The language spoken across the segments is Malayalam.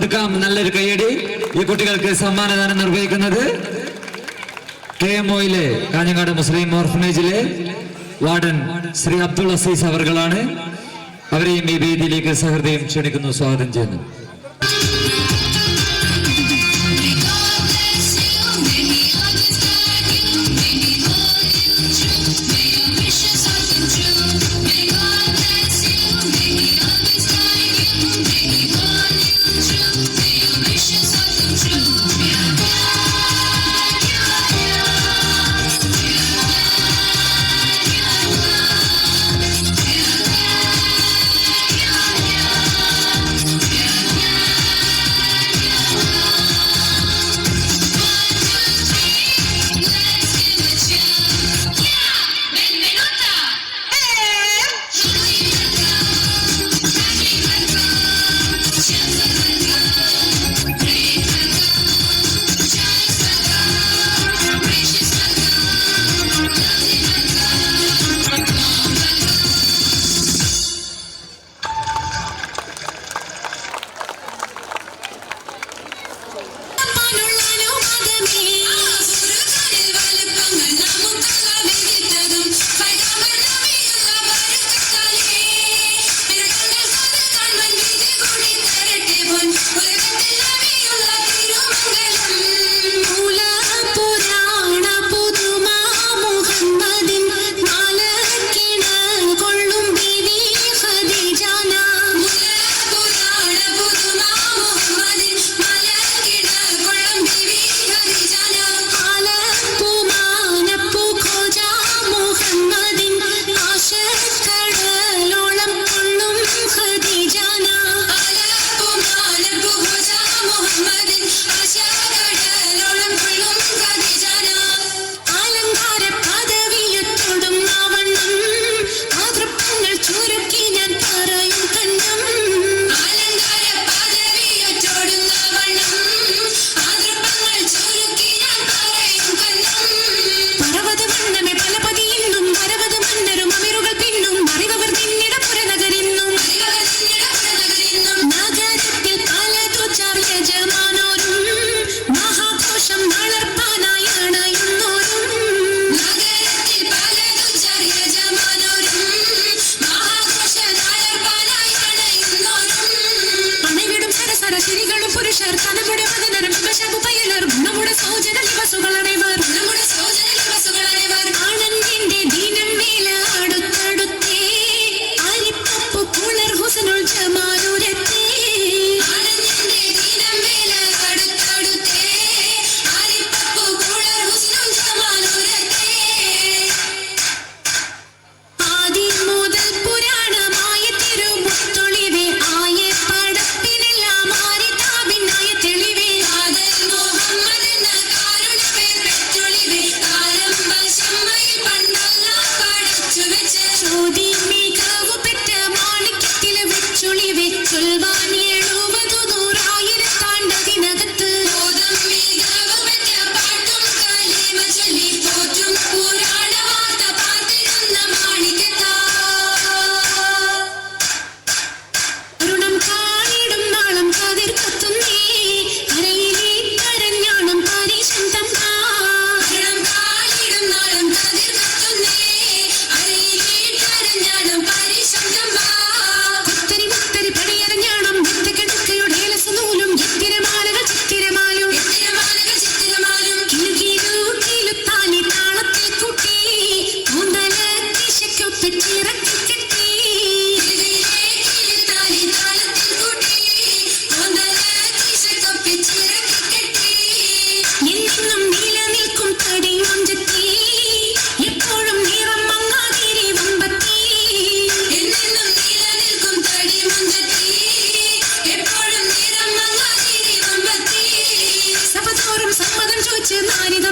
കൊടുക്കാം നല്ലൊരു കയ്യടി. ഈ കുട്ടികൾക്ക് സമ്മാനദാനം നിർവഹിക്കുന്നത് KMOയിലെ കാഞ്ഞങ്ങാട് മുസ്ലിം ഓർഫനേജിലെ വാർഡൻ ശ്രീ അബ്ദുൾ അസീസ് അവർകളാണ്. അവരെയും ഈ വേദിയിലേക്ക് സഹൃദയം ക്ഷണിക്കുന്നു, സ്വാഗതം ചെയ്യുന്നു.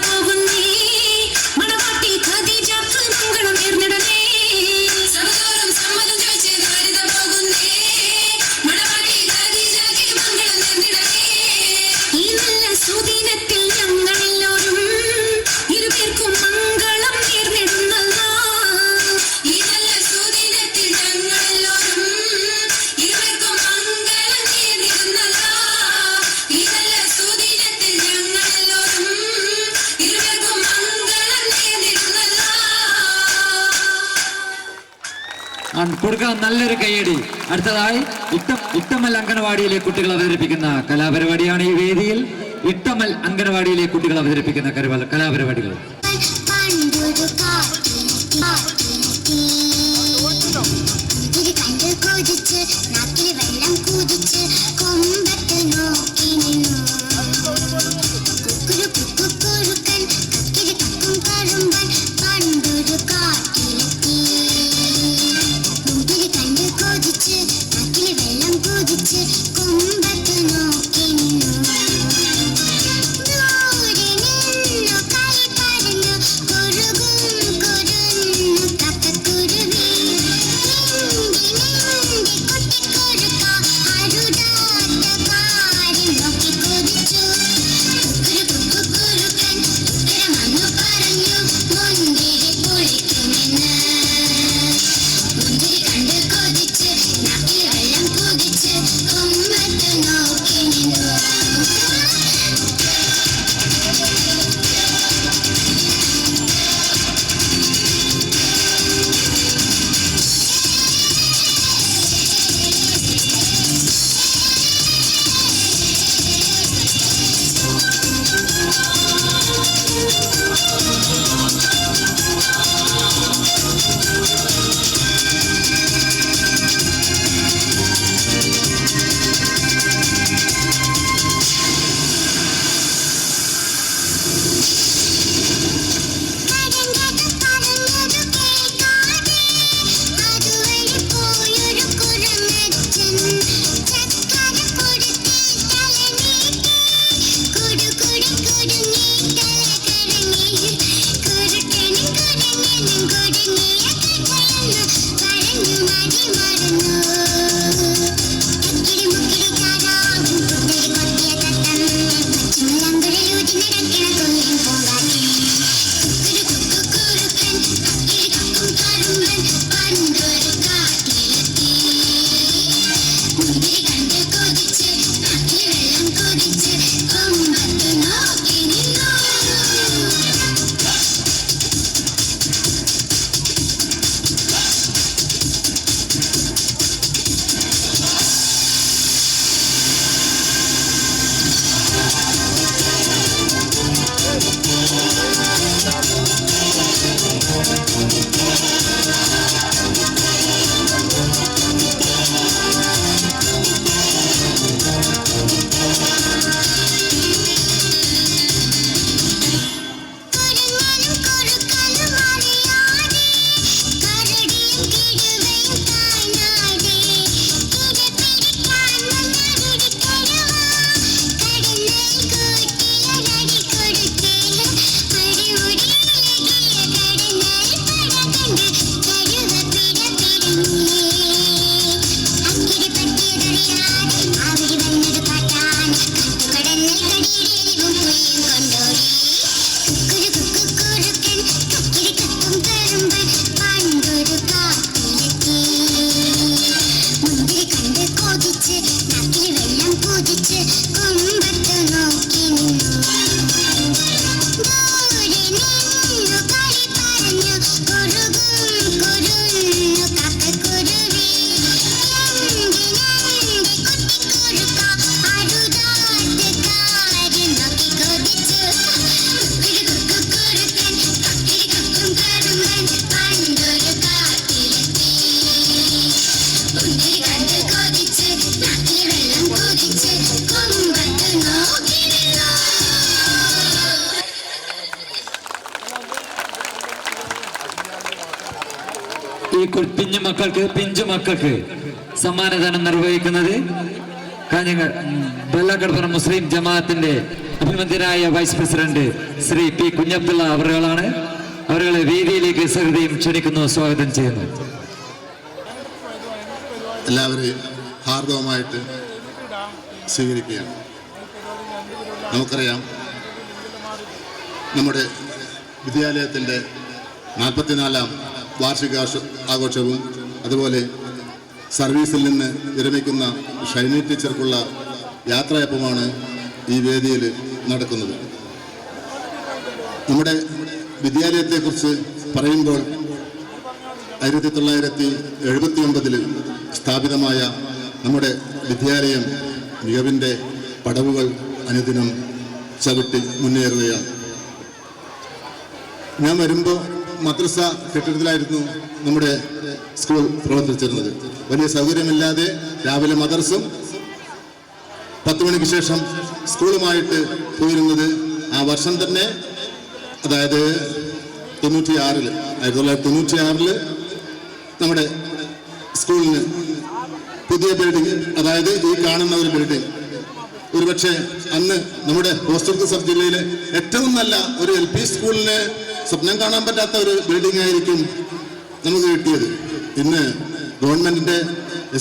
പോകുന്നേ മണവാട്ടി ഖദീജക്ക് മംഗളം നേർന്നിടണേ. കൊടുക്കാൻ നല്ലൊരു കൈയടി. അടുത്തതായി ഇട്ടമൽ അംഗനവാടിയിലെ കുട്ടികൾ അവതരിപ്പിക്കുന്ന കലാപരിപാടിയാണ് ഈ വേദിയിൽ. ഇട്ടമൽ അംഗനവാടിയിലെ കുട്ടികൾ അവതരിപ്പിക്കുന്ന കലാപരിപാടികൾ. ഈ പിഞ്ചു മക്കൾക്ക് സമ്മാനദാനം നിർവഹിക്കുന്നത് ബെല്ലക്കടപ്പുറം മുസ്ലിം ജമാഅത്തിന്റെ അഭിമന്യരായ vice president Shri P Kunhabdulla അവരുകളാണ്. അവരുടെ വേദിയിലേക്ക് സഹൃദയം ക്ഷണിക്കുന്നു, സ്വാഗതം ചെയ്യുന്നു. എല്ലാവരെയും ഹാർദവമായിട്ട് സ്വീകരിക്കുകയാണ്. നമുക്കറിയാം, നമ്മുടെ വിദ്യാലയത്തിൻ്റെ 44ാം വാർഷിക ആഘോഷവും അതുപോലെ സർവീസിൽ നിന്ന് വിരമിക്കുന്ന ഷൈനി ടീച്ചർക്കുള്ള യാത്രയപ്പമാണ് ഈ വേദിയിൽ നടക്കുന്നത്. നമ്മുടെ വിദ്യാലയത്തെക്കുറിച്ച് പറയുമ്പോൾ 1979 സ്ഥാപിതമായ നമ്മുടെ വിദ്യാലയം മികവിൻ്റെ പടവുകൾ അനുദിനം ചവിട്ടി മുന്നേറുകയാണ്. ഞാൻ വരുമ്പോൾ മദ്രസ കെട്ടിടത്തിലായിരുന്നു നമ്മുടെ സ്കൂൾ പ്രവർത്തിച്ചിരുന്നത്. വലിയ സൗകര്യമില്ലാതെ രാവിലെ മദ്രസും 10 മണിക്ക് ശേഷം സ്കൂളുമായിട്ട് പോയിരുന്നത് ആ വർഷം തന്നെ, അതായത് 1996 നമ്മുടെ സ്കൂളിന് പുതിയ ബിൽഡിംഗ്, അതായത് ഈ കാണുന്ന ഒരു ബിൽഡിംഗ്, ഒരുപക്ഷെ അന്ന് നമ്മുടെ ഹോസ്റ്റൽ സബ് ജില്ലയിലെ ഏറ്റവും നല്ല ഒരു LP സ്കൂളിന് സ്വപ്നം കാണാൻ പറ്റാത്ത ഒരു ബിൽഡിംഗ് ആയിരിക്കും നമുക്ക് കിട്ടിയത്. ഇന്ന് ഗവൺമെന്റിന്റെ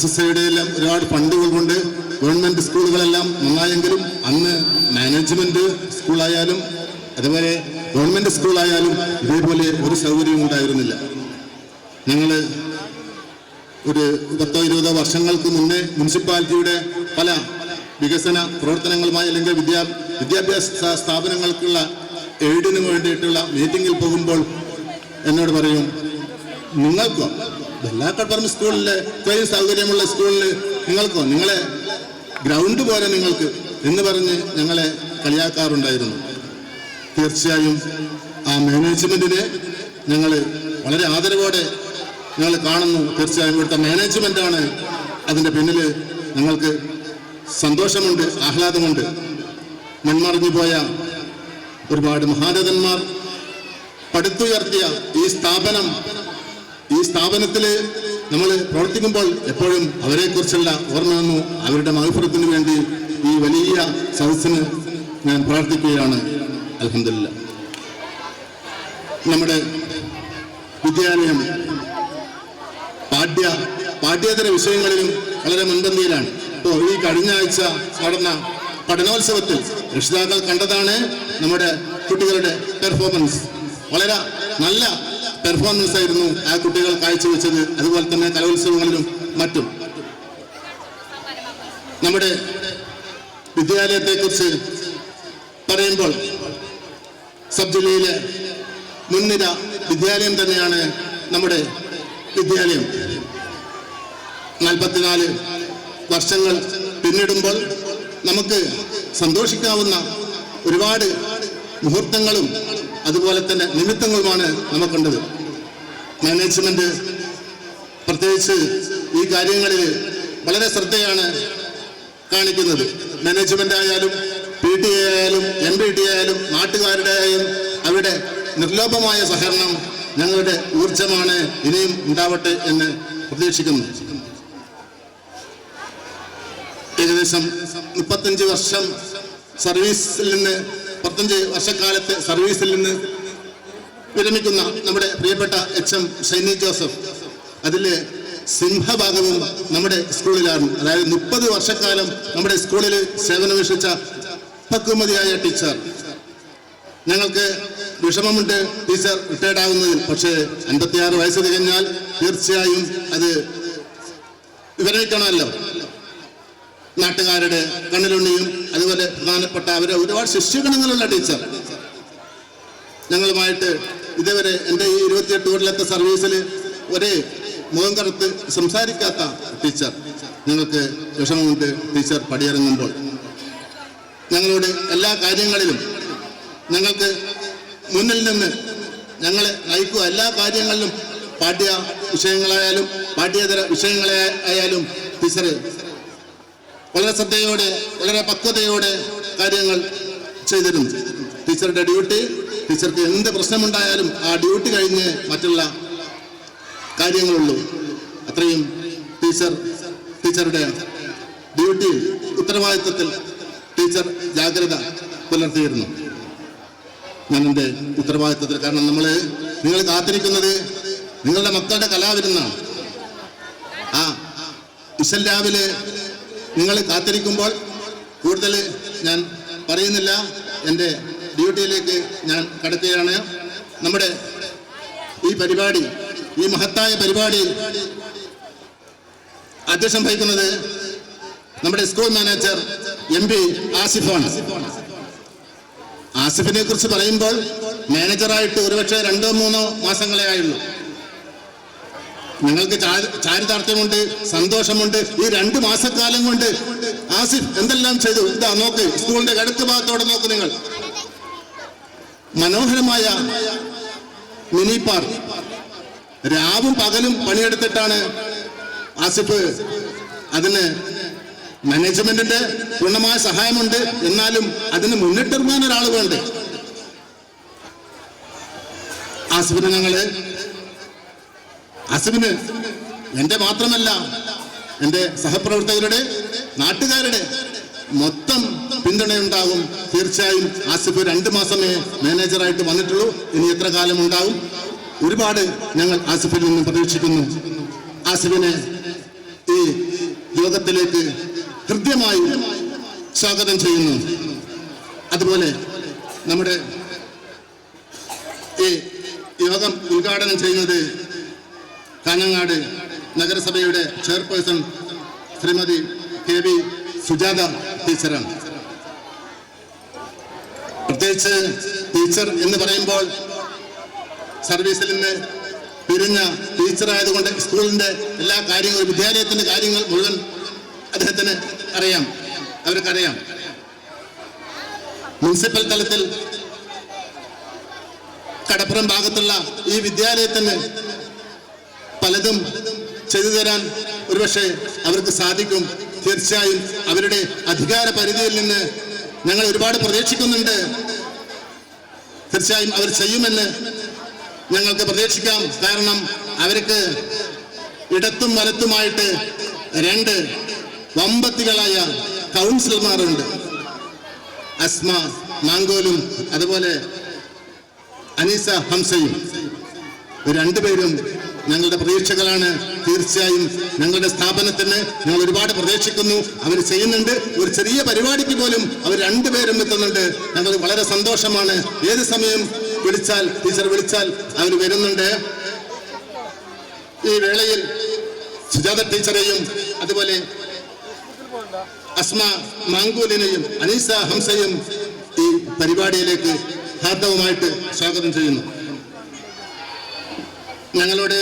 SSIയുടെ എല്ലാം ഒരുപാട് ഫണ്ടുകൾ കൊണ്ട് ഗവൺമെന്റ് സ്കൂളുകളെല്ലാം നന്നായെങ്കിലും അന്ന് മാനേജ്മെന്റ് സ്കൂളായാലും അതുപോലെ ഗവൺമെന്റ് സ്കൂളായാലും ഇതേപോലെ ഒരു സൗകര്യവും ഉണ്ടായിരുന്നില്ല. ഞങ്ങൾ ഒരു 10-20 വർഷങ്ങൾക്ക് മുന്നേ മുനിസിപ്പാലിറ്റിയുടെ പല വികസന പ്രവർത്തനങ്ങളുമായി അല്ലെങ്കിൽ വിദ്യാഭ്യാസ സ്ഥാപനങ്ങൾക്കുള്ള എയ്ഡിന് വേണ്ടിയിട്ടുള്ള മീറ്റിങ്ങിൽ പോകുമ്പോൾ എന്നോട് പറയും, നിങ്ങൾക്കോ വെള്ളാക്കടപ്പറമ്പ് സ്കൂളിലെ ഇത്രയും സൗകര്യമുള്ള സ്കൂളിൽ നിങ്ങൾക്കോ, നിങ്ങളെ ഗ്രൗണ്ട് പോലെ നിങ്ങൾക്ക് എന്ന് പറഞ്ഞ് ഞങ്ങളെ കളിയാക്കാറുണ്ടായിരുന്നു. തീർച്ചയായും ആ മാനേജ്മെന്റിനെ ഞങ്ങൾ വളരെ ആദരവോടെ ഞങ്ങൾ കാണുന്നു. തീർച്ചയായും ഇവിടുത്തെ മാനേജ്മെന്റാണ് അതിൻ്റെ പിന്നിൽ. ഞങ്ങൾക്ക് സന്തോഷമുണ്ട്, ആഹ്ലാദമുണ്ട്. മൺമറിഞ്ഞു പോയ ഒരുപാട് മഹാരഥന്മാർ പടുത്തുയർത്തിയ ഈ സ്ഥാപനത്തിൽ നമ്മൾ പ്രവർത്തിക്കുമ്പോൾ എപ്പോഴും അവരെക്കുറിച്ചുള്ള ഓർമ്മ വന്നു. അവരുടെ മഹഫറത്തിന് വേണ്ടി ഈ വലിയ സദസ്സിന് ഞാൻ പ്രാർത്ഥിക്കുകയാണ്. അൽഹംദുലില്ലാ. നമ്മുടെ വിദ്യാലയം പാഠ്യേതര വിഷയങ്ങളിലും വളരെ മുൻപന്തിയിലാണ്. ഇപ്പോൾ ഈ കഴിഞ്ഞ ആഴ്ച നടന്ന പഠനോത്സവത്തിൽ രക്ഷിതാക്കൾ കണ്ടതാണ് നമ്മുടെ കുട്ടികളുടെ പെർഫോമൻസ്. വളരെ നല്ല പെർഫോമൻസ് ആയിരുന്നു ആ കുട്ടികൾ കാഴ്ചവെച്ചത്. അതുപോലെ തന്നെ കലോത്സവങ്ങളിലും മറ്റും. നമ്മുടെ വിദ്യാലയത്തെക്കുറിച്ച് പറയുമ്പോൾ സബ് ജില്ലയിലെ മുൻനിര വിദ്യാലയം തന്നെയാണ് നമ്മുടെ വിദ്യാലയം. 44 വർഷങ്ങൾ പിന്നിടുമ്പോൾ നമുക്ക് സന്തോഷിക്കാവുന്ന ഒരുപാട് മുഹൂർത്തങ്ങളും അതുപോലെ തന്നെ നിമിത്തങ്ങളുമാണ് നമുക്കുള്ളത്. മാനേജ്മെന്റ് പ്രത്യേകിച്ച് ഈ കാര്യങ്ങളിൽ വളരെ ശ്രദ്ധയാണ് കാണിക്കുന്നത്. മാനേജ്മെന്റ് ആയാലും PT ആയാലും MPT ആയാലും നാട്ടുകാരുടെ ആയാലും അവരുടെ നിർലോഭമായ സഹകരണം ഞങ്ങളുടെ ഊർജമാണ്. ഇനിയും ഉണ്ടാവട്ടെ എന്ന് പ്രതീക്ഷിക്കുന്നു. ഏകദേശം 35 വർഷം സർവീസിൽ നിന്ന് 35 വർഷക്കാലത്തെ സർവീസിൽ നിന്ന് വിരമിക്കുന്ന നമ്മുടെ പ്രിയപ്പെട്ട HM ഷൈനി ജോസഫ്, അതിലെ സിംഹഭാഗവും നമ്മുടെ സ്കൂളിലാണ്. അതായത് 30 വർഷക്കാലം നമ്മുടെ സ്കൂളിൽ സേവനമനുഷ്ഠിച്ച പക്വമതിയായ ടീച്ചർ. ഞങ്ങൾക്ക് വിഷമമുണ്ട് ടീച്ചർ റിട്ടയർഡ് ആവുന്നതിൽ. പക്ഷേ 56 വയസ്സ് തികഞ്ഞാൽ തീർച്ചയായും അത് വിരമിക്കണമല്ലോ. നാട്ടുകാരുടെ കണ്ണിലുണ്ണിയും അതുപോലെ പ്രധാനപ്പെട്ട അവരെ ഒരുപാട് ശിഷ്യഗണങ്ങളുള്ള ടീച്ചർ. ഞങ്ങളുമായിട്ട് ഇതേവരെ എൻ്റെ ഈ 28 കൊല്ലത്തെ സർവീസിൽ ഒരേ മുഖം കറുത്ത് സംസാരിക്കാത്ത ടീച്ചർ. ഞങ്ങൾക്ക് വിഷമമുണ്ട് ടീച്ചർ പടിയിറങ്ങുമ്പോൾ. ഞങ്ങളുടെ എല്ലാ കാര്യങ്ങളിലും ഞങ്ങൾക്ക് മുന്നിൽ നിന്ന് ഞങ്ങളെ നയിക്കുക. എല്ലാ കാര്യങ്ങളിലും പാഠ്യ വിഷയങ്ങളായാലും പാഠ്യേതര വിഷയങ്ങളായാലും ടീച്ചർ വളരെ ശ്രദ്ധയോടെ വളരെ പക്വതയോടെ കാര്യങ്ങൾ ചെയ്തിരുന്നു. ടീച്ചറുടെ ഡ്യൂട്ടി, ടീച്ചർക്ക് എന്ത് പ്രശ്നമുണ്ടായാലും ആ ഡ്യൂട്ടി കഴിഞ്ഞ് മറ്റുള്ള കാര്യങ്ങളുള്ളൂ. അത്രയും ടീച്ചറുടെ ഡ്യൂട്ടി ഉത്തരവാദിത്വത്തിൽ ടീച്ചർ ജാഗ്രത പുലർത്തിയിരുന്നു. ഞാൻ എൻ്റെ ഉത്തരവാദിത്വത്തിൽ, കാരണം നിങ്ങൾ കാത്തിരിക്കുന്നത് നിങ്ങളുടെ മക്കളുടെ കലാവിരുന്നാണ്. ആ ഇശൽ രാവിലെ നിങ്ങൾ കാത്തിരിക്കുമ്പോൾ കൂടുതൽ ഞാൻ പറയുന്നില്ല, എൻ്റെ ഡ്യൂട്ടിയിലേക്ക് ഞാൻ കടക്കുകയാണ്. നമ്മുടെ ഈ പരിപാടി, ഈ മഹത്തായ പരിപാടി അധ്യക്ഷം വഹിക്കുന്നത് നമ്മുടെ സ്കൂൾ മാനേജർ MP ആസിഫാണ്. ആസിഫിനെ കുറിച്ച് പറയുമ്പോൾ മാനേജറായിട്ട് ഒരുപക്ഷെ 2-3 മാസങ്ങളെ ആയുള്ളൂ. ഞങ്ങൾക്ക് ചാരിതാർത്ഥ്യമുണ്ട്, സന്തോഷമുണ്ട്. ഈ 2 മാസക്കാലം കൊണ്ട് ആസിഫ് എന്തെല്ലാം ചെയ്തു. ഇതാ നോക്ക്, സ്കൂളിന്റെ അടുത്ത ഭാഗത്തോടെ നോക്ക് നിങ്ങൾ. മനോഹരമായ മിനി പാർക്ക്. രാവും പകലും പണിയെടുത്തിട്ടാണ് ആസിഫ് അതിന് മാനേജ്മെന്റിന്റെ പൂർണ്ണമായ സഹായമുണ്ട്. എന്നാലും അതിന് മുന്നിട്ടിറങ്ങാൻ ഒരാൾ വേണ്ട. ആസിഫിന് എന്റെ മാത്രമല്ല, എന്റെ സഹപ്രവർത്തകരുടെ, നാട്ടുകാരുടെ മൊത്തം പിന്തുണയുണ്ടാകും. തീർച്ചയായും ആസിഫ് 2 മാസമേ മാനേജറായിട്ട് വന്നിട്ടുള്ളൂ. ഇനി എത്ര കാലം ഉണ്ടാവും? ഒരുപാട് ഞങ്ങൾ ആസിഫിൽ നിന്നും പ്രതീക്ഷിക്കുന്നു. ആസിഫിനെ ഈ യോഗത്തിലേക്ക് ഹൃദ്യമായി സ്വാഗതം ചെയ്യുന്നു. അതുപോലെ നമ്മുടെ ഈ യോഗം ഉദ്ഘാടനം ചെയ്യുന്നത് കാഞ്ഞങ്ങാട് നഗരസഭയുടെ ചെയർപേഴ്സൺ ശ്രീമതി KV സുജാത ടീച്ചറാണ്. പ്രത്യേകിച്ച് ടീച്ചർ എന്ന് പറയുമ്പോൾ സർവീസിൽ നിന്ന് പിരിഞ്ഞ ടീച്ചറായതുകൊണ്ട് സ്കൂളിന്റെ എല്ലാ കാര്യങ്ങളും, വിദ്യാലയത്തിന്റെ കാര്യങ്ങൾ മുഴുവൻ അദ്ദേഹത്തിന് അറിയാം, അവർക്കറിയാം. മുനിസിപ്പൽ തലത്തിൽ കടപ്പുറം ഭാഗത്തുള്ള ഈ വിദ്യാലയത്തിന് പലതും ചെയ്തു തരാൻ ഒരുപക്ഷെ അവർക്ക് സാധിക്കും. തീർച്ചയായും അവരുടെ അധികാര പരിധിയിൽ നിന്ന് ഞങ്ങൾ ഒരുപാട് പ്രതീക്ഷിക്കുന്നുണ്ട്. തീർച്ചയായും അവർ ചെയ്യുമെന്ന് ഞങ്ങൾക്ക് പ്രതീക്ഷിക്കാം. കാരണം അവർക്ക് ഇടത്തും വലത്തുമായിട്ട് 2 വമ്പത്തികളായ കൗൺസിലർമാരുണ്ട്. അസ്മ മാങ്കോലും അതുപോലെ അനീസ ഹംസയും. 2 പേരും ഞങ്ങളുടെ പ്രതീക്ഷകളാണ്. തീർച്ചയായും ഞങ്ങളുടെ സ്ഥാപനത്തിന് ഞങ്ങൾ ഒരുപാട് പ്രതീക്ഷിക്കുന്നു. അവർ ചെയ്യുന്നുണ്ട്. ഒരു ചെറിയ പരിപാടിക്ക് പോലും അവർ 2 പേരും എത്തുന്നുണ്ട്. ഞങ്ങൾ വളരെ സന്തോഷമാണ്. ഏത് സമയം വിളിച്ചാൽ, ടീച്ചർ വിളിച്ചാൽ അവർ വരുന്നുണ്ട്. ഈ വേളയിൽ സുജാത ടീച്ചറെയും അതുപോലെ അസ്മ മാങ്കൂലിനെയും അനീസ ഹംസയും ഈ പരിപാടിയിലേക്ക് ഹാർദവമായിട്ട് സ്വാഗതം ചെയ്യുന്നു. ഞങ്ങളോട്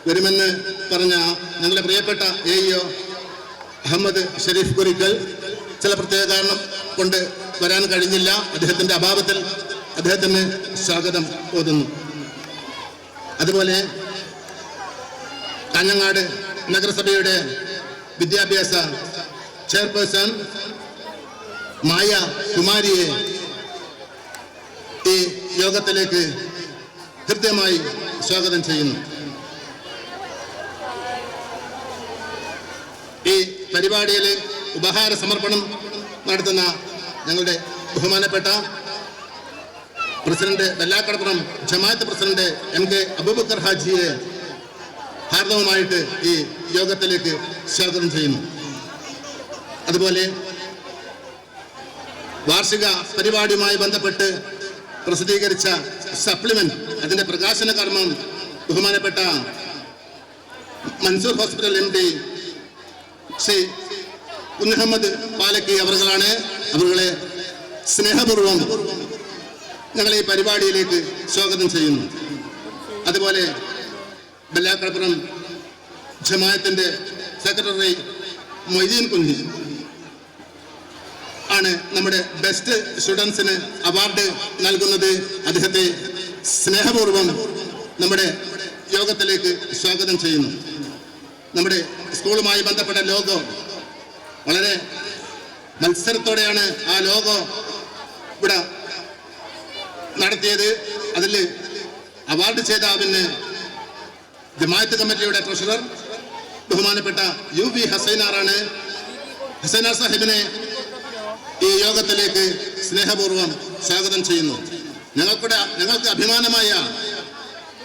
വരുമെന്ന് പറഞ്ഞ ഞങ്ങളുടെ പ്രിയപ്പെട്ട AEO അഹമ്മദ് ഷരീഫ് കുരിക്കൽ ചില പ്രത്യേക കാരണം കൊണ്ട് വരാൻ കഴിഞ്ഞില്ല. അദ്ദേഹത്തിന്റെ അഭാവത്തിൽ അദ്ദേഹത്തിന് സ്വാഗതം ഓതുന്നു. അതുപോലെ കാഞ്ഞങ്ങാട് നഗരസഭയുടെ വിദ്യാഭ്യാസ ചെയർപേഴ്സൺ മായ കുമാരിയെ ഈ യോഗത്തിലേക്ക് ഹൃദ്യമായി സ്വാഗതം ചെയ്യുന്നു. ഈ പരിപാടിയിൽ ഉപഹാര സമർപ്പണം നടത്തുന്ന ഞങ്ങളുടെ ബഹുമാനപ്പെട്ട പ്രസിഡന്റ്, വെല്ലാക്കടപ്പുറം ജമാഅത്ത് പ്രസിഡന്റ് MK അബൂബക്കർ ഹാജിയെ ഹാർദവമായിട്ട് ഈ യോഗത്തിലേക്ക് സ്വാഗതം ചെയ്യുന്നു. അതുപോലെ വാർഷിക പരിപാടിയുമായി ബന്ധപ്പെട്ട് പ്രസിദ്ധീകരിച്ച സപ്ലിമെന്റ്, അതിന്റെ പ്രകാശന കർമ്മം ബഹുമാനപ്പെട്ട മൻസൂർ ഹോസ്പിറ്റൽ MD ശ്രീ കുഞ്ഞഹമ്മദ് പാലക്കി അവർകളാണ്. അവരുടെ സ്നേഹപൂർവം ഞങ്ങൾ ഈ പരിപാടിയിലേക്ക് സ്വാഗതം ചെയ്യുന്നു. അതുപോലെ ബെല്ലാക്കടപ്പുറം ജമാഅത്തിന്റെ സെക്രട്ടറി മൊയ്തീൻ കുഞ്ഞി ആണ് നമ്മുടെ ബെസ്റ്റ് സ്റ്റുഡൻസിന് അവാർഡ് നൽകുന്നത്. അദ്ദേഹത്തെ സ്നേഹപൂർവം നമ്മുടെ യോഗത്തിലേക്ക് സ്വാഗതം ചെയ്യുന്നു. നമ്മുടെ സ്കൂളുമായി ബന്ധപ്പെട്ട ലോഗോ വളരെ മത്സരത്തോടെയാണ് ആ ലോഗോ ഇവിടെ നടത്തിയത്. അതിൽ അവാർഡ് ജേതാവിന് ജമാഅത്ത് കമ്മിറ്റിയുടെ ട്രഷറർ ബഹുമാനപ്പെട്ട UV ഹസൈനാറാണ്. ഹസൈനാർ സാഹിബിനെ ഈ യോഗത്തിലേക്ക് സ്നേഹപൂർവം സ്വാഗതം ചെയ്യുന്നു. ഞങ്ങൾക്ക് അഭിമാനമായ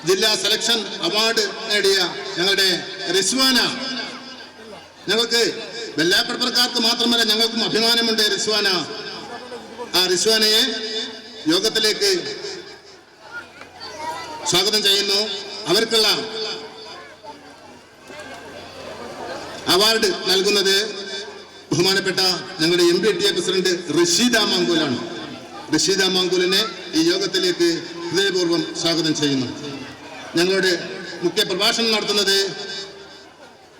ജില്ലാ സെലക്ഷൻ അവാർഡ് നേടിയ ഞങ്ങളുടെ റിസ്വാന, ഞങ്ങൾക്ക് വെല്ലാക്കടപ്പുറക്കാർക്ക് മാത്രമല്ല ഞങ്ങൾക്കും അഭിമാനമുണ്ട് റിസ്വാന. ആ റിസ്വാനയെ യോഗത്തിലേക്ക് സ്വാഗതം ചെയ്യുന്നു. അവർക്കുള്ള അവാർഡ് നൽകുന്നത് ബഹുമാനപ്പെട്ട ഞങ്ങളുടെ MPTA പ്രസിഡന്റ് റഷീദ മാങ്കൂലാണ്. റഷീദ മാങ്കൂലിനെ ഈ യോഗത്തിലേക്ക് ഹൃദയപൂർവ്വം സ്വാഗതം ചെയ്യുന്നു. ഞങ്ങളുടെ മുഖ്യ പ്രഭാഷണം നടത്തുന്നത്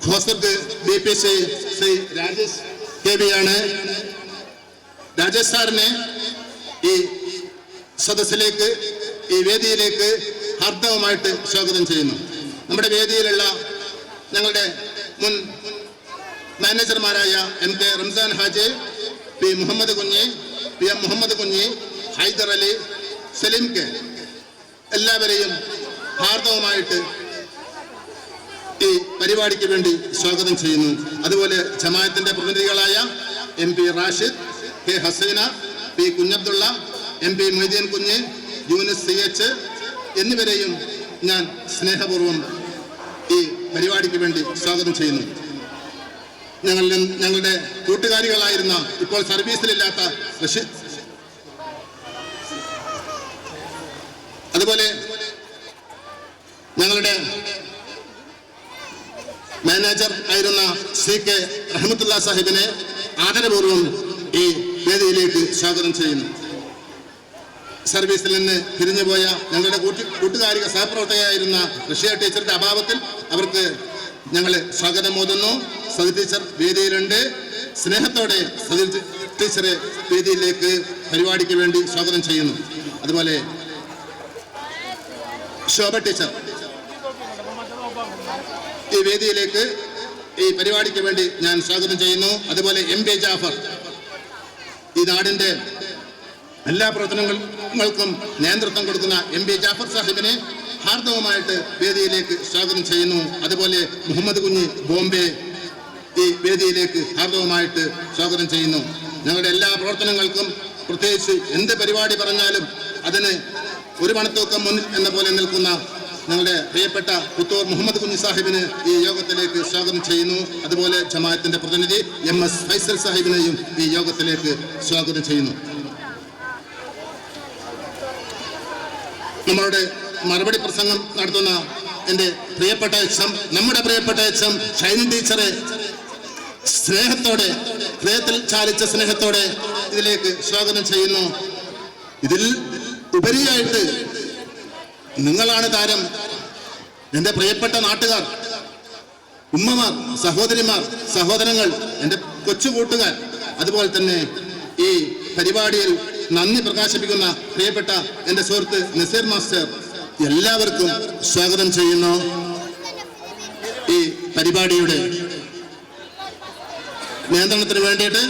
ഖോസർഗ് BPC ശ്രീ രാജേഷ് KB ആണ്. രാജേഷ് സാറിനെ ഈ സദസ്സിലേക്ക്, ഈ വേദിയിലേക്ക് ഹാർദവമായിട്ട് സ്വാഗതം ചെയ്യുന്നു. നമ്മുടെ വേദിയിലുള്ള ഞങ്ങളുടെ മുൻ മാനേജർമാരായ MK Ramzan Haji, P Muhammad Kunhi, PM Muhammad Kunhi, Hyder Ali, Saleem K, എല്ലാവരെയും ഹാർദവമായിട്ട് ഈ പരിപാടിക്ക് വേണ്ടി സ്വാഗതം ചെയ്യുന്നു. അതുപോലെ ജമാഅത്തിന്റെ പ്രതിനിധികളായ MP Rashid, K Hasina, P Kunhabdulla, MP Moideen കുഞ്ഞ്, യൂനിസ് CH എന്നിവരെയും ഞാൻ സ്നേഹപൂർവ്വം ഈ പരിപാടിക്ക് വേണ്ടി സ്വാഗതം ചെയ്യുന്നു. ഞങ്ങളുടെ കൂട്ടുകാരികളായിരുന്ന, ഇപ്പോൾ സർവീസിലില്ലാത്ത റഷീദ്, അതുപോലെ ഞങ്ങളുടെ മാനേജർ ആയിരുന്ന CK റഹ്മത്തുള്ള സാഹിബിനെ ആദരപൂർവ്വം ഈ വേദിയിലേക്ക് സ്വാഗതം ചെയ്യുന്നു. സർവീസിൽ നിന്ന് പിരിഞ്ഞുപോയ ഞങ്ങളുടെ കൂട്ടുകാരിക സഹപ്രവർത്തകയായിരുന്ന റഷ്യ ടീച്ചറുടെ അഭാവത്തിൽ അവർക്ക് ഞങ്ങൾ സ്വാഗതം ഓതുന്നു. സതി ടീച്ചർ വേദിയിലുണ്ട്. സ്നേഹത്തോടെ സതി ടീച്ചറെ വേദിയിലേക്ക് പരിപാടിക്ക് വേണ്ടി സ്വാഗതം ചെയ്യുന്നു. അതുപോലെ ശോഭ ടീച്ചർ ഈ വേദിയിലേക്ക് ഈ പരിപാടിക്ക് വേണ്ടി ഞാൻ സ്വാഗതം ചെയ്യുന്നു. അതുപോലെ MB ജാഫർ, ഈ നാടിൻ്റെ എല്ലാ പ്രവർത്തനങ്ങൾക്കും നേതൃത്വം കൊടുക്കുന്ന MB ജാഫർ സാഹിബിനെ ഹാർദവമായിട്ട് വേദിയിലേക്ക് സ്വാഗതം ചെയ്യുന്നു. അതുപോലെ മുഹമ്മദ് കുഞ്ഞി ബോംബെ ഈ വേദിയിലേക്ക് ഹാർദവമായിട്ട് സ്വാഗതം ചെയ്യുന്നു. ഞങ്ങളുടെ എല്ലാ പ്രവർത്തനങ്ങൾക്കും, പ്രത്യേകിച്ച് എന്ത് പരിപാടി പറഞ്ഞാലും അതിന് ഒരു മണത്തൂക്കം മുന്നിൽ എന്ന പോലെ നിൽക്കുന്ന ഞങ്ങളുടെ പ്രിയപ്പെട്ട പുത്തൂർ മുഹമ്മദ് കുഞ്ഞി സാഹിബിന് ഈ യോഗത്തിലേക്ക് സ്വാഗതം ചെയ്യുന്നു. അതുപോലെ ജമാഅത്തിന്റെ പ്രതിനിധി MS ഫൈസൽ സാഹിബിനെയും ഈ യോഗത്തിലേക്ക് സ്വാഗതം ചെയ്യുന്നു. നമ്മളുടെ മറുപടി പ്രസംഗം നടത്തുന്ന എൻ്റെ പ്രിയപ്പെട്ട HM, നമ്മുടെ പ്രിയപ്പെട്ട HM ഷൈനി ടീച്ചറെ സ്നേഹത്തോടെ, ഹൃദയത്തിൽ ചാലിച്ച സ്നേഹത്തോടെ ഇതിലേക്ക് സ്വാഗതം ചെയ്യുന്നു. ഇതിൽ ഉപരിയായിട്ട് നിങ്ങളാണ് താരം. എൻ്റെ പ്രിയപ്പെട്ട നാട്ടുകാർ, ഉമ്മമാർ, സഹോദരിമാർ, സഹോദരങ്ങൾ, എൻ്റെ കൊച്ചു കൂട്ടുകാർ, അതുപോലെ തന്നെ ഈ പരിപാടിയിൽ നന്ദി പ്രകാശിപ്പിക്കുന്ന പ്രിയപ്പെട്ട എൻ്റെ സുഹൃത്ത് നസീർ മാസ്റ്റർ, എല്ലാവർക്കും സ്വാഗതം ചെയ്യുന്നു. ഈ പരിപാടിയുടെ നിയന്ത്രണത്തിന് വേണ്ടിയിട്ട്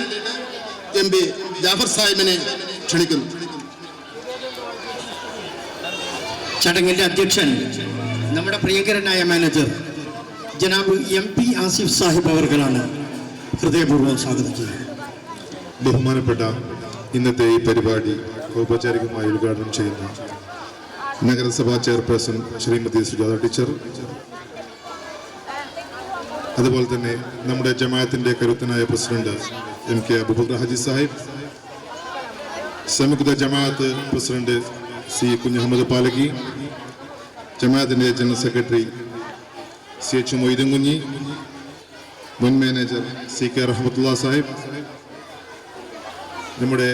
MB ജാഫർ സാഹിബിനെ ക്ഷണിക്കുന്നു. ചടങ്ങിന്റെ അധ്യക്ഷൻ നമ്മുടെ പ്രിയങ്കരനായ മാനേജർ ജനാബ് MP ആസിഫ് സാഹിബ് അവർകളാണ്. ഹൃദയപൂർവ്വം സ്വാഗതം ചെയ്യുന്നു. ബഹുമാനപ്പെട്ട ഇന്നത്തെ ഈ പരിപാടി ഔപചാരികമായി ഉദ്ഘാടനം ചെയ്യുന്ന നഗരസഭാ ചെയർപേഴ്സൺ ശ്രീമതി സുജാത ടീച്ചർ, അതുപോലെ തന്നെ നമ്മുടെ ജമാഅത്തിന്റെ കരുത്തനായ പ്രസിഡന്റ് MK അബൂബക്കർ ഹാജി സാഹിബ്, സംയുക്ത ജമാഅത്ത് പ്രസിഡന്റ് C കുഞ്ഞഹമ്മദ് പാലകി, ജമാഅത്തിന്റെ ജനറൽ സെക്രട്ടറി CH മൊയ്തീൻ കുഞ്ഞി, മുൻ മാനേജർ CK റഹ്മത്തുള്ള സാഹിബ്, നമ്മുടെ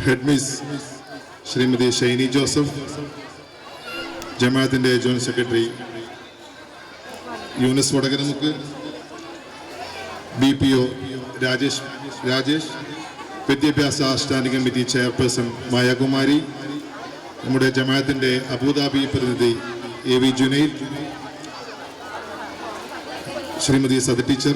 ഹെഡ് മിസ് ശ്രീമതി ഷൈനി ജോസഫ്, ജമാഅത്തിന്റെ joint secretary Yunus Vadakaramukku, BPO Rajesh, വിദ്യാഭ്യാസ സ്റ്റാൻഡിംഗ് കമ്മിറ്റി ചെയർപേഴ്സൺ മായാകുമാരി, നമ്മുടെ ജമാഅത്തിന്റെ അബുദാബി പ്രതിനിധി AV ജുനൈദ്, ശ്രീമതി സതി ടീച്ചർ,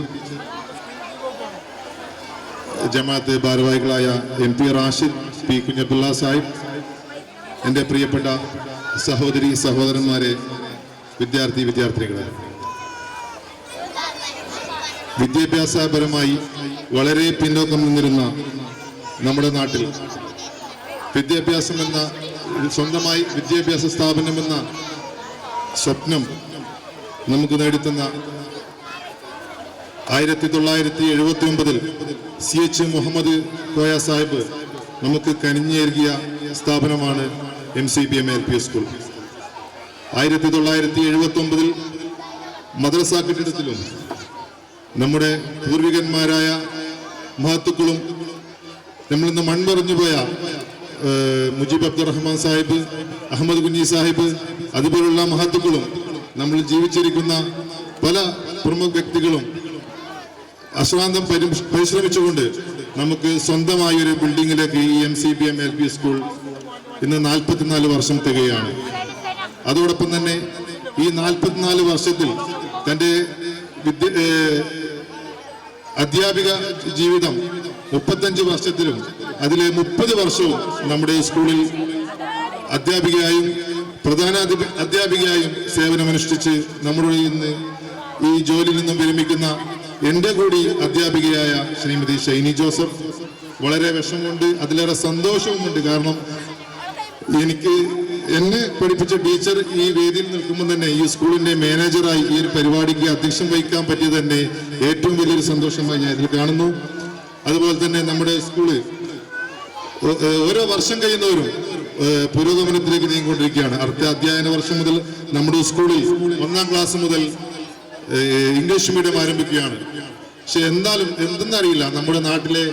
ജമാഅത്ത് ഭാരവാഹികളായ MP റാഷിദ്, P കുഞ്ഞബ്ദുള്ള സാഹിബ്, എൻ്റെ പ്രിയപ്പെട്ട സഹോദരി സഹോദരന്മാരെ, വിദ്യാർത്ഥിനികളെ, വിദ്യാഭ്യാസപരമായി വളരെ പിന്നോക്കം നിന്നിരുന്ന നമ്മുടെ നാട്ടിൽ വിദ്യാഭ്യാസം എന്ന, സ്വന്തമായി വിദ്യാഭ്യാസ സ്ഥാപനമെന്ന സ്വപ്നം നമുക്ക് നേടിത്തന്ന 1979 CH മുഹമ്മദ് കോയ സാഹിബ് നമുക്ക് കനിഞ്ഞേകിയ സ്ഥാപനമാണ് MCBM LP സ്കൂൾ. 1979 മദ്രസ കെട്ടിടത്തിലും നമ്മുടെ പൂർവികന്മാരായ മഹത്തുക്കളും നമ്മളിന്ന് മൺമറഞ്ഞുപോയ മുജീബ് അബ്ദുറഹ്മാൻ സാഹിബ്, അഹമ്മദ് കുഞ്ഞി സാഹിബ്, അതുപോലുള്ള മഹത്തുക്കളും നമ്മൾ ജീവിച്ചിരിക്കുന്ന പല പ്രമുഖ വ്യക്തികളും അശ്രാന്തം പരിശ്രമിച്ചുകൊണ്ട് നമുക്ക് സ്വന്തമായ ഒരു ബിൽഡിങ്ങിലേക്ക് ഈ MCBM LP സ്കൂൾ ഇന്ന് 44 വർഷം തികയാണ്. അതോടൊപ്പം തന്നെ ഈ 44 വർഷത്തിൽ തൻ്റെ അധ്യാപിക ജീവിതം 35 വർഷത്തിലും അതിലെ 30 വർഷവും നമ്മുടെ സ്കൂളിൽ അധ്യാപികയായും പ്രധാന അധ്യാപികയായും സേവനമനുഷ്ഠിച്ച് നമ്മുടെ ഇന്ന് ഈ ജോലിയിൽ നിന്നും വിരമിക്കുന്ന എൻ്റെ കൂടി അധ്യാപികയായ ശ്രീമതി ഷൈനി ജോസഫ്, വളരെ വിഷമമുണ്ട്, അതിലേറെ സന്തോഷവുമുണ്ട്. കാരണം എന്നെ പഠിപ്പിച്ച ടീച്ചർ ഈ വേദിയിൽ നിൽക്കുമ്പോൾ തന്നെ ഈ സ്കൂളിന്റെ മാനേജറായി ഈ ഒരു പരിപാടിക്ക് അധ്യക്ഷം വഹിക്കാൻ പറ്റിയത് തന്നെ ഏറ്റവും വലിയൊരു സന്തോഷമായി ഞാൻ ഇതിൽ കാണുന്നു. അതുപോലെ തന്നെ നമ്മുടെ സ്കൂള് ഓരോ വർഷം കഴിയുന്നവരും പുരോഗമനത്തിലേക്ക് നീങ്ങിക്കൊണ്ടിരിക്കുകയാണ്. അടുത്ത അധ്യയന വർഷം മുതൽ നമ്മുടെ സ്കൂളിൽ 1ാം ക്ലാസ് മുതൽ ഇംഗ്ലീഷ് മീഡിയം ആരംഭിക്കുകയാണ്. പക്ഷെ എന്തായാലും എന്തെന്നറിയില്ല, നമ്മുടെ നാട്ടിലെ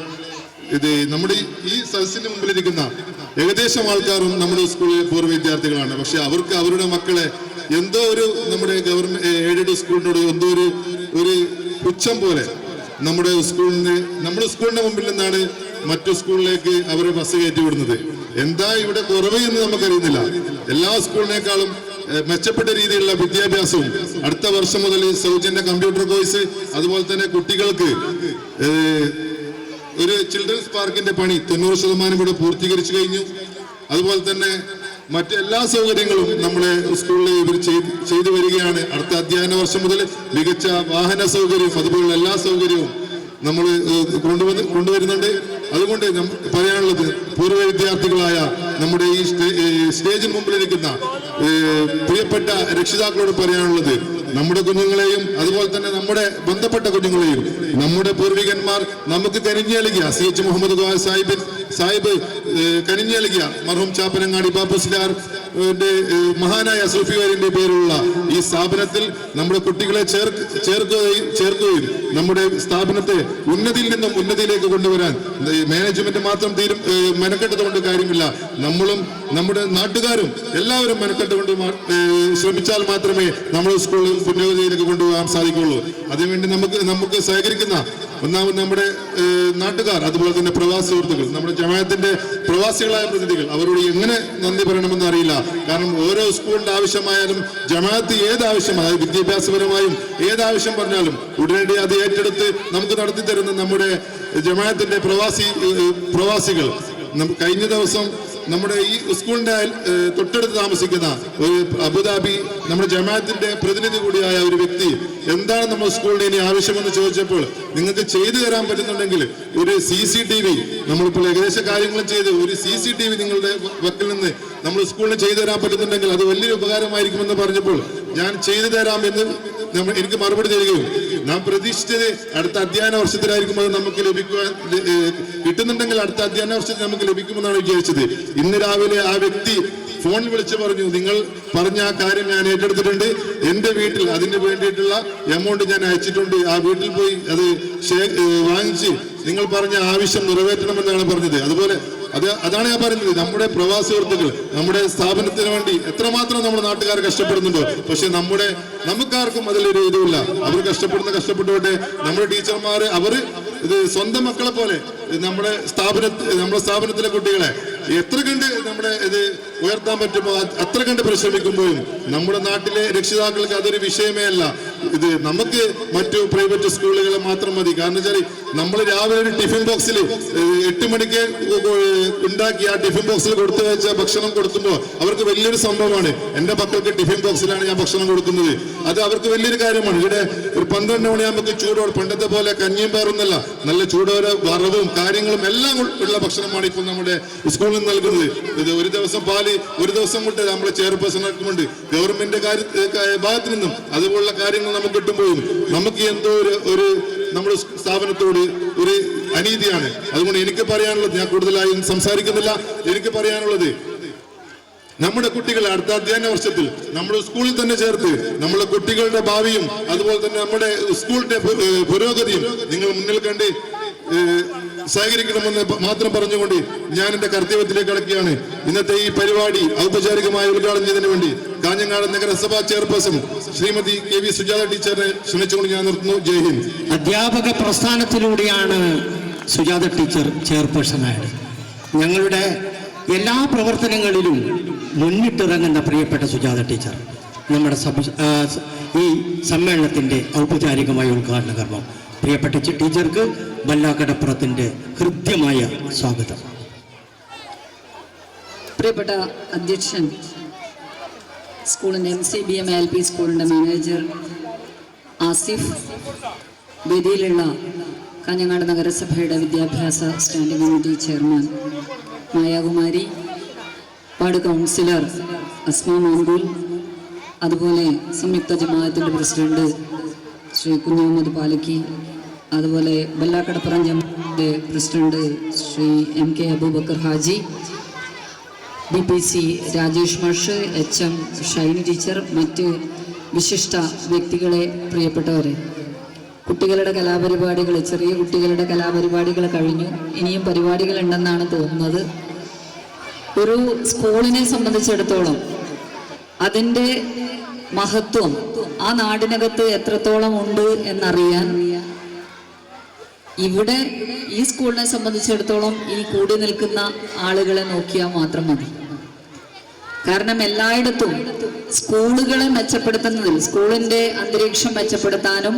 നമ്മുടെ ഈ സദസ്സിന് മുമ്പിലിരിക്കുന്ന ഏകദേശം ആൾക്കാരും നമ്മുടെ സ്കൂളിലെ പൂർവ്വ വിദ്യാർത്ഥികളാണ്. പക്ഷെ അവർക്ക് അവരുടെ മക്കളെ എന്തോ ഒരു നമ്മുടെ ഗവൺമെന്റ് എയ്ഡഡ് സ്കൂളിനോട് എന്തോ ഒരു പുച്ഛം പോലെ നമ്മുടെ സ്കൂളിന്റെ മുമ്പിൽ നിന്നാണ് മറ്റു സ്കൂളിലേക്ക് അവർ ബസ് കയറ്റി വിടുന്നത്. എന്താ ഇവിടെ കുറവ് എന്ന് നമുക്കറിയുന്നില്ല. എല്ലാ സ്കൂളിനേക്കാളും മെച്ചപ്പെട്ട രീതിയിലുള്ള വിദ്യാഭ്യാസവും അടുത്ത വർഷം മുതൽ സൗജന്യ കമ്പ്യൂട്ടർ കോഴ്സ്, അതുപോലെ തന്നെ കുട്ടികൾക്ക് ഒരു ചിൽഡ്രൻസ് പാർക്കിന്റെ പണി 90% കൂടെ പൂർത്തീകരിച്ചു കഴിഞ്ഞു. അതുപോലെ തന്നെ മറ്റെല്ലാ സൗകര്യങ്ങളും നമ്മുടെ സ്കൂളിൽ ഇവർ ചെയ്തു വരികയാണ്. അടുത്ത അധ്യയന വർഷം മുതൽ മികച്ച വാഹന സൗകര്യവും അതുപോലുള്ള എല്ലാ സൗകര്യവും നമ്മൾ കൊണ്ടുവരുന്നുണ്ട്. അതുകൊണ്ട് പറയാനുള്ളത് പൂർവ്വ വിദ്യാർത്ഥികളായ നമ്മുടെ ഈ സ്റ്റേജിന് മുമ്പിലിരിക്കുന്ന പ്രിയപ്പെട്ട രക്ഷിതാക്കളോട് പറയാനുള്ളത്, നമ്മുടെ കുഞ്ഞുങ്ങളെയും അതുപോലെ തന്നെ നമ്മുടെ ബന്ധപ്പെട്ട കുഞ്ഞുങ്ങളെയും നമ്മുടെ പൂർവികന്മാർ നമുക്ക് കനിഞ്ഞു നൽകിയ CH മുഹമ്മദ് ഖാൻ സാഹിബ് കനിഞ്ഞു നൽകിയ മർഹൂം ചാപ്പനങ്ങാടി ബാപ്പുസ്ലാർ മഹാനായ സൂഫിവാരിന്റെ പേരുള്ള ഈ സ്ഥാപനത്തിൽ നമ്മുടെ കുട്ടികളെ ചേർക്കുകയും നമ്മുടെ സ്ഥാപനത്തെ ഉന്നതിയിൽ നിന്നും ഉന്നതിയിലേക്ക് കൊണ്ടുവരാൻ മാനേജ്മെന്റ് മാത്രം മെനക്കെട്ടതുകൊണ്ട് കാര്യമില്ല. നമ്മളും നമ്മുടെ നാട്ടുകാരും എല്ലാവരും മെനക്കെട്ടുകൊണ്ട് ശ്രമിച്ചാൽ മാത്രമേ നമ്മുടെ സ്കൂളിൽ പുരോഗതിയിലേക്ക് കൊണ്ടുപോകാൻ സാധിക്കുള്ളൂ. അതിനുവേണ്ടി നമുക്ക് സഹകരിക്കുന്ന ഒന്നാമത് നമ്മുടെ നാട്ടുകാർ, അതുപോലെ തന്നെ പ്രവാസി സുഹൃത്തുക്കൾ, നമ്മുടെ ജമാഅത്തിന്റെ പ്രവാസികളായ പ്രതിനിധികൾ, അവരോട് എങ്ങനെ നന്ദി പറയണമെന്ന് അറിയില്ല. കാരണം ഓരോ സ്കൂളിന്റെ ആവശ്യമായാലും ജമാഅത്ത് ഏതാവശ്യം, അതായത് വിദ്യാഭ്യാസപരമായും ഏതാവശ്യം പറഞ്ഞാലും ഉടനടി അത് ഏറ്റെടുത്ത് നമുക്ക് നടത്തി തരുന്ന നമ്മുടെ ജമാഅത്തിന്റെ പ്രവാസികൾ. കഴിഞ്ഞ ദിവസം നമ്മുടെ ഈ സ്കൂളിന്റെ തൊട്ടടുത്ത് താമസിക്കുന്ന ഒരു അബുദാബി നമ്മുടെ ജമാഅത്തിന്റെ പ്രതിനിധി കൂടിയായ ഒരു വ്യക്തി എന്താണ് നമ്മുടെ സ്കൂളിന് ഇനി ആവശ്യമെന്ന് ചോദിച്ചപ്പോൾ, നിങ്ങൾക്ക് ചെയ്തു തരാൻ പറ്റുന്നുണ്ടെങ്കിൽ ഒരു CCTV, നമ്മളിപ്പോൾ ഏകദേശ കാര്യങ്ങളും ചെയ്ത് ഒരു CCTV നിങ്ങളുടെ വക്കിൽ നിന്ന് നമ്മൾ സ്കൂളിന് ചെയ്തു തരാൻ പറ്റുന്നുണ്ടെങ്കിൽ അത് വലിയൊരു ഉപകാരമായിരിക്കുമെന്ന് പറഞ്ഞപ്പോൾ ഞാൻ ചെയ്തു തരാമെന്ന് എനിക്ക് മറുപടി തരികയും നാം പ്രതീക്ഷിച്ചത് അടുത്ത അധ്യയന വർഷത്തിലായിരിക്കും അത് നമുക്ക് കിട്ടുന്നുണ്ടെങ്കിൽ അടുത്ത അധ്യയന വർഷത്തിൽ നമുക്ക് ലഭിക്കുമെന്നാണ് വിചാരിച്ചത്. ഇന്ന് രാവിലെ ആ വ്യക്തി ഫോണിൽ വിളിച്ച് പറഞ്ഞു, നിങ്ങൾ പറഞ്ഞ ആ കാര്യം ഞാൻ ഏറ്റെടുത്തിട്ടുണ്ട്, എൻ്റെ വീട്ടിൽ അതിന് വേണ്ടിയിട്ടുള്ള എമൗണ്ട് ഞാൻ അയച്ചിട്ടുണ്ട്, ആ വീട്ടിൽ പോയി അത് വാങ്ങിച്ച് നിങ്ങൾ പറഞ്ഞ ആവശ്യം നിറവേറ്റണമെന്നാണ് പറഞ്ഞത്. അതുപോലെ അതാണ് ഞാൻ പറയുന്നത്, നമ്മുടെ പ്രവാസി സുഹൃത്തുക്കൾ നമ്മുടെ സ്ഥാപനത്തിന് വേണ്ടി എത്രമാത്രം നമ്മുടെ നാട്ടുകാർ കഷ്ടപ്പെടുന്നുണ്ടോ, പക്ഷെ നമുക്കാർക്കും അതിലൊരു ഇതുമില്ല. അവർ കഷ്ടപ്പെട്ടോട്ടെ. നമ്മുടെ ടീച്ചർമാർ അവർ ഇത് സ്വന്തം മക്കളെ പോലെ നമ്മുടെ സ്ഥാപനത്തിലെ കുട്ടികളെ എത്ര കണ്ട് നമ്മുടെ ഇത് ഉയർത്താൻ പറ്റുമോ അത്ര കണ്ട് പരിശ്രമിക്കുമ്പോഴും നമ്മുടെ നാട്ടിലെ രക്ഷിതാക്കൾക്ക് അതൊരു വിഷയമേ അല്ല. ഇത് നമുക്ക് മറ്റു പ്രൈവറ്റ് സ്കൂളുകളെ മാത്രം മതി. കാരണം വെച്ചാൽ നമ്മൾ രാവിലെ ഒരു ടിഫിൻ ബോക്സിൽ 8 മണിക്ക് ഉണ്ടാക്കി ആ ടിഫിൻ ബോക്സിൽ കൊടുത്തു വെച്ച ഭക്ഷണം കൊടുക്കുമ്പോൾ അവർക്ക് വലിയൊരു സംഭവമാണ്. എൻ്റെ മക്കൾക്ക് ടിഫിൻ ബോക്സിലാണ് ഞാൻ ഭക്ഷണം കൊടുക്കുന്നത്. അത് അവർക്ക് വലിയൊരു കാര്യമാണ്. ഇവിടെ ഒരു 12 മണിയാകുമ്പോൾ ചൂടോടെ, പണ്ടത്തെ പോലെ കഞ്ഞിയും പേറൊന്നല്ല, നല്ല ചൂടോടെ വറവും കാര്യങ്ങളും എല്ലാം ഉള്ള ഭക്ഷണമാണ് ഇപ്പോൾ നമ്മുടെ സ്കൂളിൽ നിന്ന് നൽകുന്നത്. ഇത് ഒരു ദിവസം പാല്, ഒരു ദിവസം കൊണ്ട് നമ്മുടെ ചെയർപേഴ്സണാക്കുമുണ്ട്. ഗവൺമെന്റ് ഭാഗത്തു നിന്നും അതുപോലുള്ള കാര്യങ്ങൾ നമുക്ക് കിട്ടുമ്പോഴും നമുക്ക് എന്തോ ഒരു നമ്മുടെ സ്ഥാപനത്തോട് ഒരു അനീതിയാണ്. അതുകൊണ്ട് എനിക്ക് പറയാനുള്ളത്, ഞാൻ കൂടുതലായി സംസാരിക്കുന്നില്ല, എനിക്ക് പറയാനുള്ളത് നമ്മുടെ കുട്ടികളെ അടുത്ത അധ്യയന വർഷത്തിൽ നമ്മുടെ സ്കൂളിൽ തന്നെ ചേർത്ത് നമ്മുടെ കുട്ടികളുടെ ഭാവിയും അതുപോലെ തന്നെ നമ്മുടെ സ്കൂളിന്റെ പുരോഗതിയും നിങ്ങൾ മുന്നിൽ കണ്ട് സഹകരിക്കണമെന്ന് മാത്രം പറഞ്ഞുകൊണ്ട് ഞാൻ എന്റെ കർത്തവ്യത്തിലേക്ക് കടക്കുകയാണ്. ഇന്നത്തെ ഈ പരിപാടി ഔപചാരികമായി ഉദ്ഘാടനം ചെയ്തതിനു വേണ്ടി കാഞ്ഞങ്ങാട് നഗരസഭാ ചെയർപേഴ്സൺ ശ്രീമതി KV സുജാത ടീച്ചറിനെ ക്ഷണിച്ചുകൊണ്ട് ഞാൻ നിർത്തുന്നു. ജയ് ഹിന്ദ്. അധ്യാപക പ്രസ്ഥാനത്തിലൂടെയാണ് സുജാത ടീച്ചർ ചെയർപേഴ്സണായത്. ഞങ്ങളുടെ എല്ലാ പ്രവർത്തനങ്ങളിലും മുന്നിട്ടിറങ്ങുന്ന പ്രിയപ്പെട്ട സുജാത ടീച്ചർ നമ്മുടെ ഈ സമ്മേളനത്തിൻ്റെ ഔപചാരികമായ ഉദ്ഘാടന കർമ്മം. പ്രിയപ്പെട്ട ടീച്ചർക്ക് വല്ലാക്കടപ്പുറത്തിൻ്റെ ഹൃദ്യമായ സ്വാഗതം. പ്രിയപ്പെട്ട അധ്യക്ഷൻ, സ്കൂളിൻ്റെ MCBM LP സ്കൂളിൻ്റെ മാനേജർ ആസിഫ്, വേദിയിലുള്ള കാഞ്ഞങ്ങാട് നഗരസഭയുടെ വിദ്യാഭ്യാസ standing committee chairman Mayakumari, ward councillor Asma Mankool, അതുപോലെ സംയുക്ത ജമാഅത്തിൻ്റെ പ്രസിഡന്റ് ശ്രീ കുഞ്ഞുമുഹമ്മദ് പാലക്കി, അതുപോലെ വല്ലാക്കടപ്പുറം ജമാഅത്തിൻ്റെ president Shri MK Abubakar Haji, BPC Rajesh മാഷ്, HM ഷൈനി ടീച്ചർ, മറ്റ് വിശിഷ്ട വ്യക്തികളെ, പ്രിയപ്പെട്ടവരെ, കുട്ടികളുടെ കലാപരിപാടികൾ, ചെറിയ കുട്ടികളുടെ കലാപരിപാടികൾ കഴിഞ്ഞു. ഇനിയും പരിപാടികൾ ഉണ്ടെന്നാണ് തോന്നുന്നത്. ഒരു സ്കൂളിനെ സംബന്ധിച്ചിടത്തോളം അതിൻ്റെ മഹത്വം ആ നാടിനകത്ത് എത്രത്തോളം ഉണ്ട് എന്നറിയാൻ ഇവിടെ ഈ സ്കൂളിനെ സംബന്ധിച്ചിടത്തോളം ഈ കൂടി നിൽക്കുന്ന ആളുകളെ നോക്കിയാൽ മാത്രം മതി. കാരണം എല്ലായിടത്തും സ്കൂളുകളെ മെച്ചപ്പെടുത്തുന്നതിൽ, സ്കൂളിൻ്റെ അന്തരീക്ഷം മെച്ചപ്പെടുത്താനും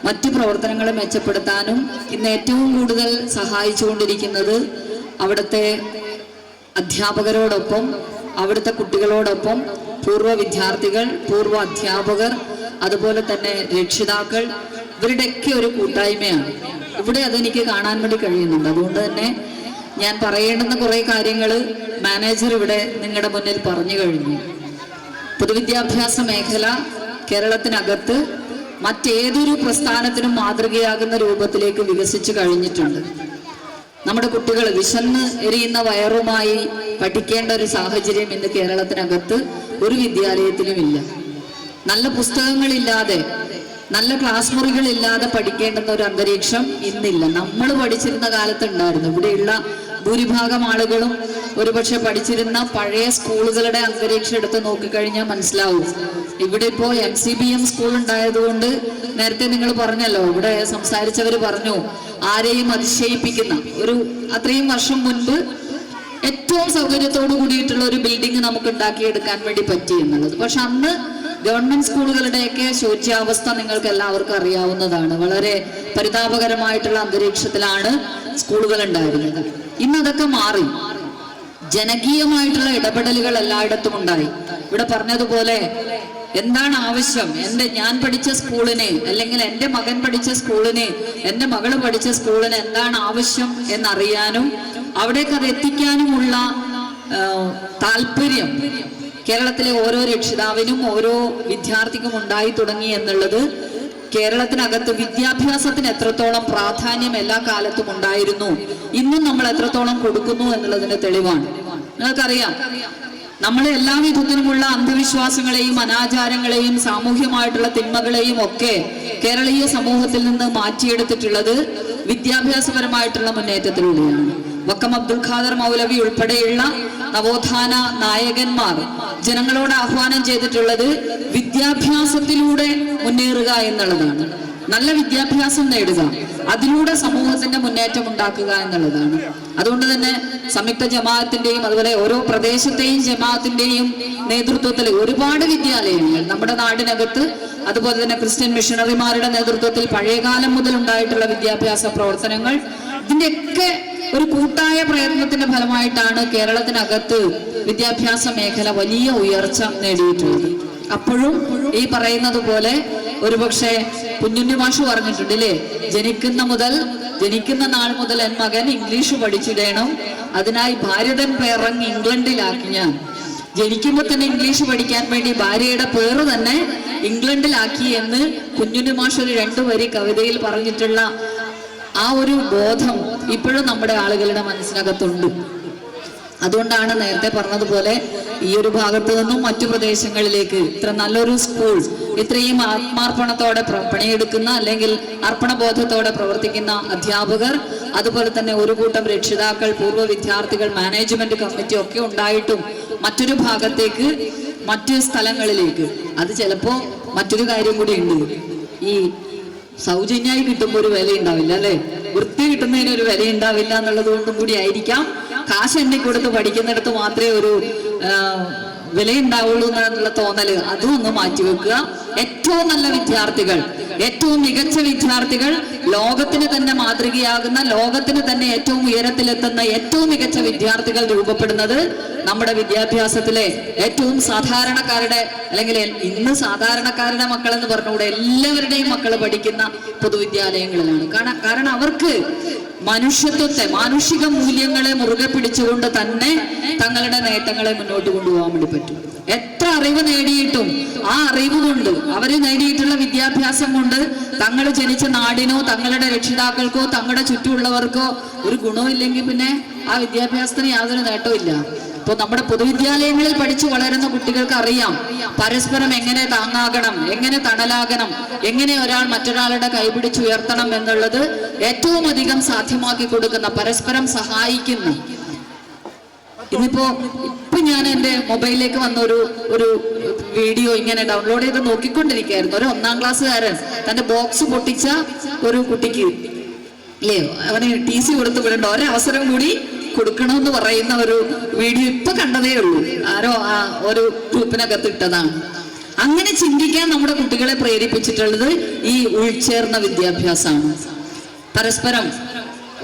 മറ്റു പ്രവർത്തനങ്ങളെ മെച്ചപ്പെടുത്താനും ഇന്ന് ഏറ്റവും കൂടുതൽ സഹായിച്ചുകൊണ്ടിരിക്കുന്നത് അവിടുത്തെ അധ്യാപകരോടൊപ്പം, അവിടുത്തെ കുട്ടികളോടൊപ്പം പൂർവ്വ വിദ്യാർത്ഥികൾ, പൂർവ്വ അധ്യാപകർ, അതുപോലെ തന്നെ രക്ഷിതാക്കൾ, ഇവരുടെയൊക്കെ ഒരു കൂട്ടായ്മയാണ്. ഇവിടെ അതെനിക്ക് കാണാൻ വേണ്ടി കഴിയുന്നുണ്ട്. അതുകൊണ്ട് തന്നെ ഞാൻ പറയേണ്ടുന്ന കുറേ കാര്യങ്ങൾ മാനേജർ ഇവിടെ നിങ്ങളുടെ മുന്നിൽ പറഞ്ഞു കഴിഞ്ഞു. പൊതുവിദ്യാഭ്യാസ മേഖല കേരളത്തിനകത്ത് മറ്റേതൊരു പ്രസ്ഥാനത്തിനും മാതൃകയാകുന്ന രൂപത്തിലേക്ക് വികസിച്ചു കഴിഞ്ഞിട്ടുണ്ട്. നമ്മുടെ കുട്ടികൾ വിശന്ന് എരിയുന്ന വയറുമായി പഠിക്കേണ്ട ഒരു സാഹചര്യം ഇന്ന് കേരളത്തിനകത്ത് ഒരു വിദ്യാലയത്തിലുമില്ല. നല്ല പുസ്തകങ്ങളില്ലാതെ, നല്ല ക്ലാസ് മുറികളില്ലാതെ പഠിക്കേണ്ടുന്ന ഒരു അന്തരീക്ഷം ഇന്നില്ല. നമ്മൾ പഠിച്ചിരുന്ന കാലത്ത് ഉണ്ടായിരുന്നു. ഇവിടെയുള്ള ഭൂരിഭാഗം ആളുകളും ഒരുപക്ഷെ പഠിച്ചിരുന്ന പഴയ സ്കൂളുകളുടെ അന്തരീക്ഷം എടുത്ത് നോക്കിക്കഴിഞ്ഞാൽ മനസ്സിലാവും. ഇവിടെ ഇപ്പോൾ MCBM സ്കൂൾ ഉണ്ടായതുകൊണ്ട്, നേരത്തെ നിങ്ങൾ പറഞ്ഞല്ലോ, ഇവിടെ സംസാരിച്ചവർ പറഞ്ഞു, ആരെയും അതിശയിപ്പിക്കുന്ന ഒരു അത്രയും വർഷം മുൻപ് ഏറ്റവും സൗകര്യത്തോടു കൂടിയിട്ടുള്ള ഒരു ബിൽഡിംഗ് നമുക്ക് ഉണ്ടാക്കിയെടുക്കാൻ വേണ്ടി പറ്റി എന്നുള്ളത്. പക്ഷെ അന്ന് ഗവൺമെന്റ് സ്കൂളുകളുടെയൊക്കെ ശോച്യാവസ്ഥ നിങ്ങൾക്ക് എല്ലാവർക്കും അറിയാവുന്നതാണ്. വളരെ പരിതാപകരമായിട്ടുള്ള അന്തരീക്ഷത്തിലാണ് സ്കൂളുകൾ ഉണ്ടായിരുന്നത്. ഇന്നതൊക്കെ മാറി. ജനകീയമായിട്ടുള്ള ഇടപെടലുകൾ എല്ലായിടത്തും ഉണ്ടായി. ഇവിടെ പറഞ്ഞതുപോലെ എന്താണ് ആവശ്യം, ഞാൻ പഠിച്ച സ്കൂളിന്, അല്ലെങ്കിൽ എൻ്റെ മകൻ പഠിച്ച സ്കൂളിന്, എൻ്റെ മകള് പഠിച്ച സ്കൂളിന് എന്താണ് ആവശ്യം എന്നറിയാനും അവിടേക്ക് അത് എത്തിക്കാനുമുള്ള താല്പര്യം കേരളത്തിലെ ഓരോ രക്ഷിതാവിനും ഓരോ വിദ്യാർത്ഥിക്കും ഉണ്ടായി തുടങ്ങി എന്നുള്ളത് കേരളത്തിനകത്ത് വിദ്യാഭ്യാസത്തിന് എത്രത്തോളം പ്രാധാന്യം എല്ലാ കാലത്തും ഉണ്ടായിരുന്നു, ഇന്നും നമ്മൾ എത്രത്തോളം കൊടുക്കുന്നു എന്നുള്ളതിന്റെ തെളിവാണ്. നിങ്ങൾക്കറിയാം, നമ്മൾ എല്ലാ വിധത്തിലുമുള്ള അന്ധവിശ്വാസങ്ങളെയും അനാചാരങ്ങളെയും സാമൂഹ്യമായിട്ടുള്ള തിന്മകളെയും ഒക്കെ കേരളീയ സമൂഹത്തിൽ നിന്ന് മാറ്റിയെടുത്തിട്ടുള്ളത് വിദ്യാഭ്യാസപരമായിട്ടുള്ള മുന്നേറ്റത്തിലൂടെയാണ്. വക്കം അബ്ദുൽ ഖാദർ മൗലവി ഉൾപ്പെടെയുള്ള നവോത്ഥാന നായകന്മാർ ജനങ്ങളോട് ആഹ്വാനം ചെയ്തിട്ടുള്ളത് വിദ്യാഭ്യാസത്തിലൂടെ മുന്നേറുക എന്നുള്ളതാണ്. നല്ല വിദ്യാഭ്യാസം നേടുക, അതിലൂടെ സമൂഹത്തിന്റെ മുന്നേറ്റം ഉണ്ടാക്കുക എന്നുള്ളതാണ്. അതുകൊണ്ട് തന്നെ സംയുക്ത ജമാഅത്തിന്റെയും അതുപോലെ ഓരോ പ്രദേശത്തെയും ജമാഅത്തിന്റെയും നേതൃത്വത്തിൽ ഒരുപാട് വിദ്യാലയങ്ങൾ നമ്മുടെ നാടിനകത്ത്, അതുപോലെ തന്നെ ക്രിസ്ത്യൻ മിഷണറിമാരുടെ നേതൃത്വത്തിൽ പഴയകാലം മുതൽ ഉണ്ടായിട്ടുള്ള വിദ്യാഭ്യാസ പ്രവർത്തനങ്ങൾ, ഇതിന്റെയൊക്കെ ഒരു കൂട്ടായ പ്രയത്നത്തിന്റെ ഫലമായിട്ടാണ് കേരളത്തിനകത്ത് വിദ്യാഭ്യാസ മേഖല വലിയ ഉയർച്ച നേടിയിട്ടുള്ളത്. അപ്പോഴും ഈ പറയുന്നത് പോലെ ഒരുപക്ഷെ കുഞ്ഞുണ്ണി മാഷ് പറഞ്ഞിട്ടുണ്ട് അല്ലേ, ജനിക്കുന്ന നാൾ മുതൽ എൻ മകൻ ഇംഗ്ലീഷ് പഠിച്ചിടണം, അതിനായി ഭാരതൻ പേറങ്ങ് ഇംഗ്ലണ്ടിലാക്കി. ഞാൻ ജനിക്കുമ്പോൾ തന്നെ ഇംഗ്ലീഷ് പഠിക്കാൻ വേണ്ടി ഭാര്യയുടെ പേര് തന്നെ ഇംഗ്ലണ്ടിലാക്കി എന്ന് കുഞ്ഞുണ്ണി മാഷ് ഒരു 2 വരി കവിതയിൽ പറഞ്ഞിട്ടുള്ള ആ ഒരു ബോധം ഇപ്പോഴും നമ്മുടെ ആളുകളുടെ മനസ്സിനകത്തുണ്ട്. അതുകൊണ്ടാണ് നേരത്തെ പറഞ്ഞതുപോലെ ഈ ഒരു ഭാഗത്ത് നിന്നും മറ്റു പ്രദേശങ്ങളിലേക്ക് ഇത്ര നല്ലൊരു സ്കൂൾ, ഇത്രയും ആത്മാർപ്പണത്തോടെ പണിയെടുക്കുന്ന അല്ലെങ്കിൽ അർപ്പണബോധത്തോടെ പ്രവർത്തിക്കുന്ന അധ്യാപകർ, അതുപോലെ തന്നെ ഒരു കൂട്ടം രക്ഷിതാക്കൾ, പൂർവ്വ വിദ്യാർത്ഥികൾ, മാനേജ്മെന്റ് കമ്മിറ്റി ഒക്കെ ഉണ്ടായിട്ടും മറ്റൊരു ഭാഗത്തേക്ക്, മറ്റു സ്ഥലങ്ങളിലേക്ക്, അത് ചിലപ്പോ മറ്റൊരു കാര്യം കൂടി ഉണ്ട്. ഈ സൗജന്യമായി കിട്ടുമ്പോൾ ഒരു വില ഉണ്ടാവില്ല അല്ലെ, വൃത്തി കിട്ടുന്നതിന് ഒരു വില ഉണ്ടാവില്ല എന്നുള്ളത് കൊണ്ടും കൂടി ആയിരിക്കാം കാശ് എണ്ണി കൊടുത്ത് പഠിക്കുന്നിടത്ത് മാത്രമേ ഒരു വിലയുണ്ടാവുള്ളൂ എന്നുള്ള തോന്നല്, അതും ഒന്ന് മാറ്റിവെക്കുക. ഏറ്റവും നല്ല വിദ്യാർത്ഥികൾ, ഏറ്റവും മികച്ച വിദ്യാർത്ഥികൾ, ലോകത്തിന് തന്നെ മാതൃകയാകുന്ന, ലോകത്തിന് തന്നെ ഏറ്റവും ഉയരത്തിലെത്തുന്ന ഏറ്റവും മികച്ച വിദ്യാർത്ഥികൾ രൂപപ്പെടുന്നത് നമ്മുടെ വിദ്യാഭ്യാസത്തിലെ ഏറ്റവും സാധാരണക്കാരുടെ, അല്ലെങ്കിൽ ഇന്ന് സാധാരണക്കാരുടെ മക്കളെന്ന് പറഞ്ഞുകൂടെ, എല്ലാവരുടെയും മക്കൾ പഠിക്കുന്ന പൊതുവിദ്യാലയങ്ങളിലാണ്. കാരണം അവർക്ക് മനുഷ്യത്വത്തെ, മാനുഷിക മൂല്യങ്ങളെ മുറുകെ പിടിച്ചുകൊണ്ട് തന്നെ തങ്ങളുടെ നേട്ടങ്ങളെ മുന്നോട്ട് കൊണ്ടുപോകാൻ വേണ്ടി പറ്റും. എത്ര അറിവ് നേടിയിട്ടും ആ അറിവ് കൊണ്ട്, അവര് നേടിയിട്ടുള്ള വിദ്യാഭ്യാസം കൊണ്ട് തങ്ങൾ ജനിച്ച നാടിനോ തങ്ങളുടെ രക്ഷിതാക്കൾക്കോ തങ്ങളുടെ ചുറ്റുമുള്ളവർക്കോ ഒരു ഗുണവും ഇല്ലെങ്കിൽ പിന്നെ ആ വിദ്യാഭ്യാസത്തിന് യാതൊരു നേട്ടവും ഇല്ല. ഇപ്പൊ നമ്മുടെ പൊതുവിദ്യാലയങ്ങളിൽ പഠിച്ചു വളരുന്ന കുട്ടികൾക്ക് അറിയാം പരസ്പരം എങ്ങനെ താങ്ങാകണം, എങ്ങനെ തണലാകണം, എങ്ങനെ ഒരാൾ മറ്റൊരാളുടെ കൈപിടിച്ചുയർത്തണം എന്നുള്ളത് ഏറ്റവും അധികം സാധ്യമാക്കി കൊടുക്കുന്ന, പരസ്പരം സഹായിക്കുന്ന. ഇപ്പൊ ഞാൻ എന്റെ മൊബൈലിലേക്ക് വന്ന ഒരു വീഡിയോ ഇങ്ങനെ ഡൗൺലോഡ് ചെയ്ത് നോക്കിക്കൊണ്ടിരിക്കുകയായിരുന്നു. ഒരു 1ാം ക്ലാസ്സുകാരൻ തന്റെ ബോക്സ് പൊട്ടിച്ച ഒരു കുട്ടിക്ക് അല്ലേ, അവന് TC കൊടുത്തു വിടേണ്ട, ഒരവസരം കൂടി കൊടുക്കണമെന്ന് പറയുന്ന ഒരു വീഡിയോ ഇപ്പൊ കണ്ടതേ ഉള്ളൂ. ആരോ ഒരു ഗ്രൂപ്പിനകത്ത് ഇട്ടതാണ്. അങ്ങനെ ചിന്തിക്കാൻ നമ്മുടെ കുട്ടികളെ പ്രേരിപ്പിച്ചിട്ടുള്ളത് ഈ ഉൾച്ചേർന്ന വിദ്യാഭ്യാസമാണ്. പരസ്പരം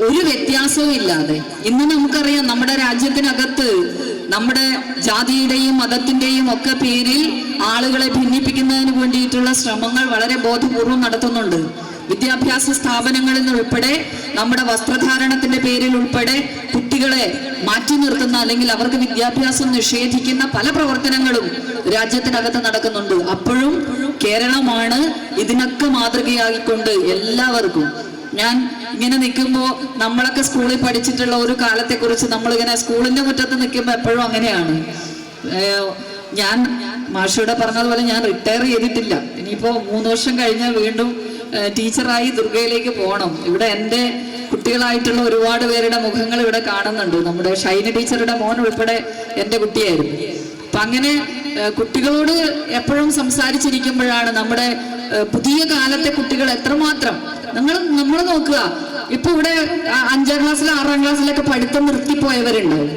ഒരു വ്യത്യാസവും ഇല്ലാതെ, ഇന്ന് നമുക്കറിയാം നമ്മുടെ രാജ്യത്തിനകത്ത് നമ്മുടെ ജാതിയുടെയും മതത്തിന്റെയും ഒക്കെ പേരിൽ ആളുകളെ ഭിന്നിപ്പിക്കുന്നതിന് വേണ്ടിയിട്ടുള്ള ശ്രമങ്ങൾ വളരെ ബോധപൂർവം നടത്തുന്നുണ്ട്. വിദ്യാഭ്യാസ സ്ഥാപനങ്ങളിൽ നിന്നുൾപ്പെടെ, നമ്മുടെ വസ്ത്രധാരണത്തിന്റെ പേരിൽ ഉൾപ്പെടെ കുട്ടികളെ മാറ്റി നിർത്തുന്ന, അല്ലെങ്കിൽ അവർക്ക് വിദ്യാഭ്യാസം നിഷേധിക്കുന്ന പല പ്രവർത്തനങ്ങളും രാജ്യത്തിനകത്ത് നടക്കുന്നുണ്ട്. അപ്പോഴും കേരളമാണ് ഇതിനൊക്കെ മാതൃകയായിക്കൊണ്ട് എല്ലാവർക്കും. ഞാൻ ഇങ്ങനെ നിൽക്കുമ്പോൾ നമ്മളൊക്കെ സ്കൂളിൽ പഠിച്ചിട്ടുള്ള ഒരു കാലത്തെ കുറിച്ച് നമ്മളിങ്ങനെ സ്കൂളിന്റെ മുറ്റത്ത് നിൽക്കുമ്പോൾ എപ്പോഴും അങ്ങനെയാണ്. ഞാൻ മാഷയുടെ പറഞ്ഞതുപോലെ ഞാൻ റിട്ടയർ ചെയ്തിട്ടില്ല. ഇനിയിപ്പോ 3 വർഷം കഴിഞ്ഞാൽ വീണ്ടും ടീച്ചറായി ദുർഗയിലേക്ക് പോകണം. ഇവിടെ എൻ്റെ കുട്ടികളായിട്ടുള്ള ഒരുപാട് പേരുടെ മുഖങ്ങൾ ഇവിടെ കാണുന്നുണ്ട്. നമ്മുടെ ഷൈനി ടീച്ചറുടെ മോൻ ഉൾപ്പെടെ എൻ്റെ കുട്ടിയായിരുന്നു. അപ്പൊ അങ്ങനെ കുട്ടികളോട് എപ്പോഴും സംസാരിച്ചിരിക്കുമ്പോഴാണ് നമ്മുടെ പുതിയ കാലത്തെ കുട്ടികൾ എത്രമാത്രം, നമ്മൾ നോക്കുക, ഇപ്പൊ ഇവിടെ 5ാം ക്ലാസ്സിലും 6ാം ക്ലാസ്സിലൊക്കെ പഠിത്തം നിർത്തിപ്പോയവരുണ്ടാവും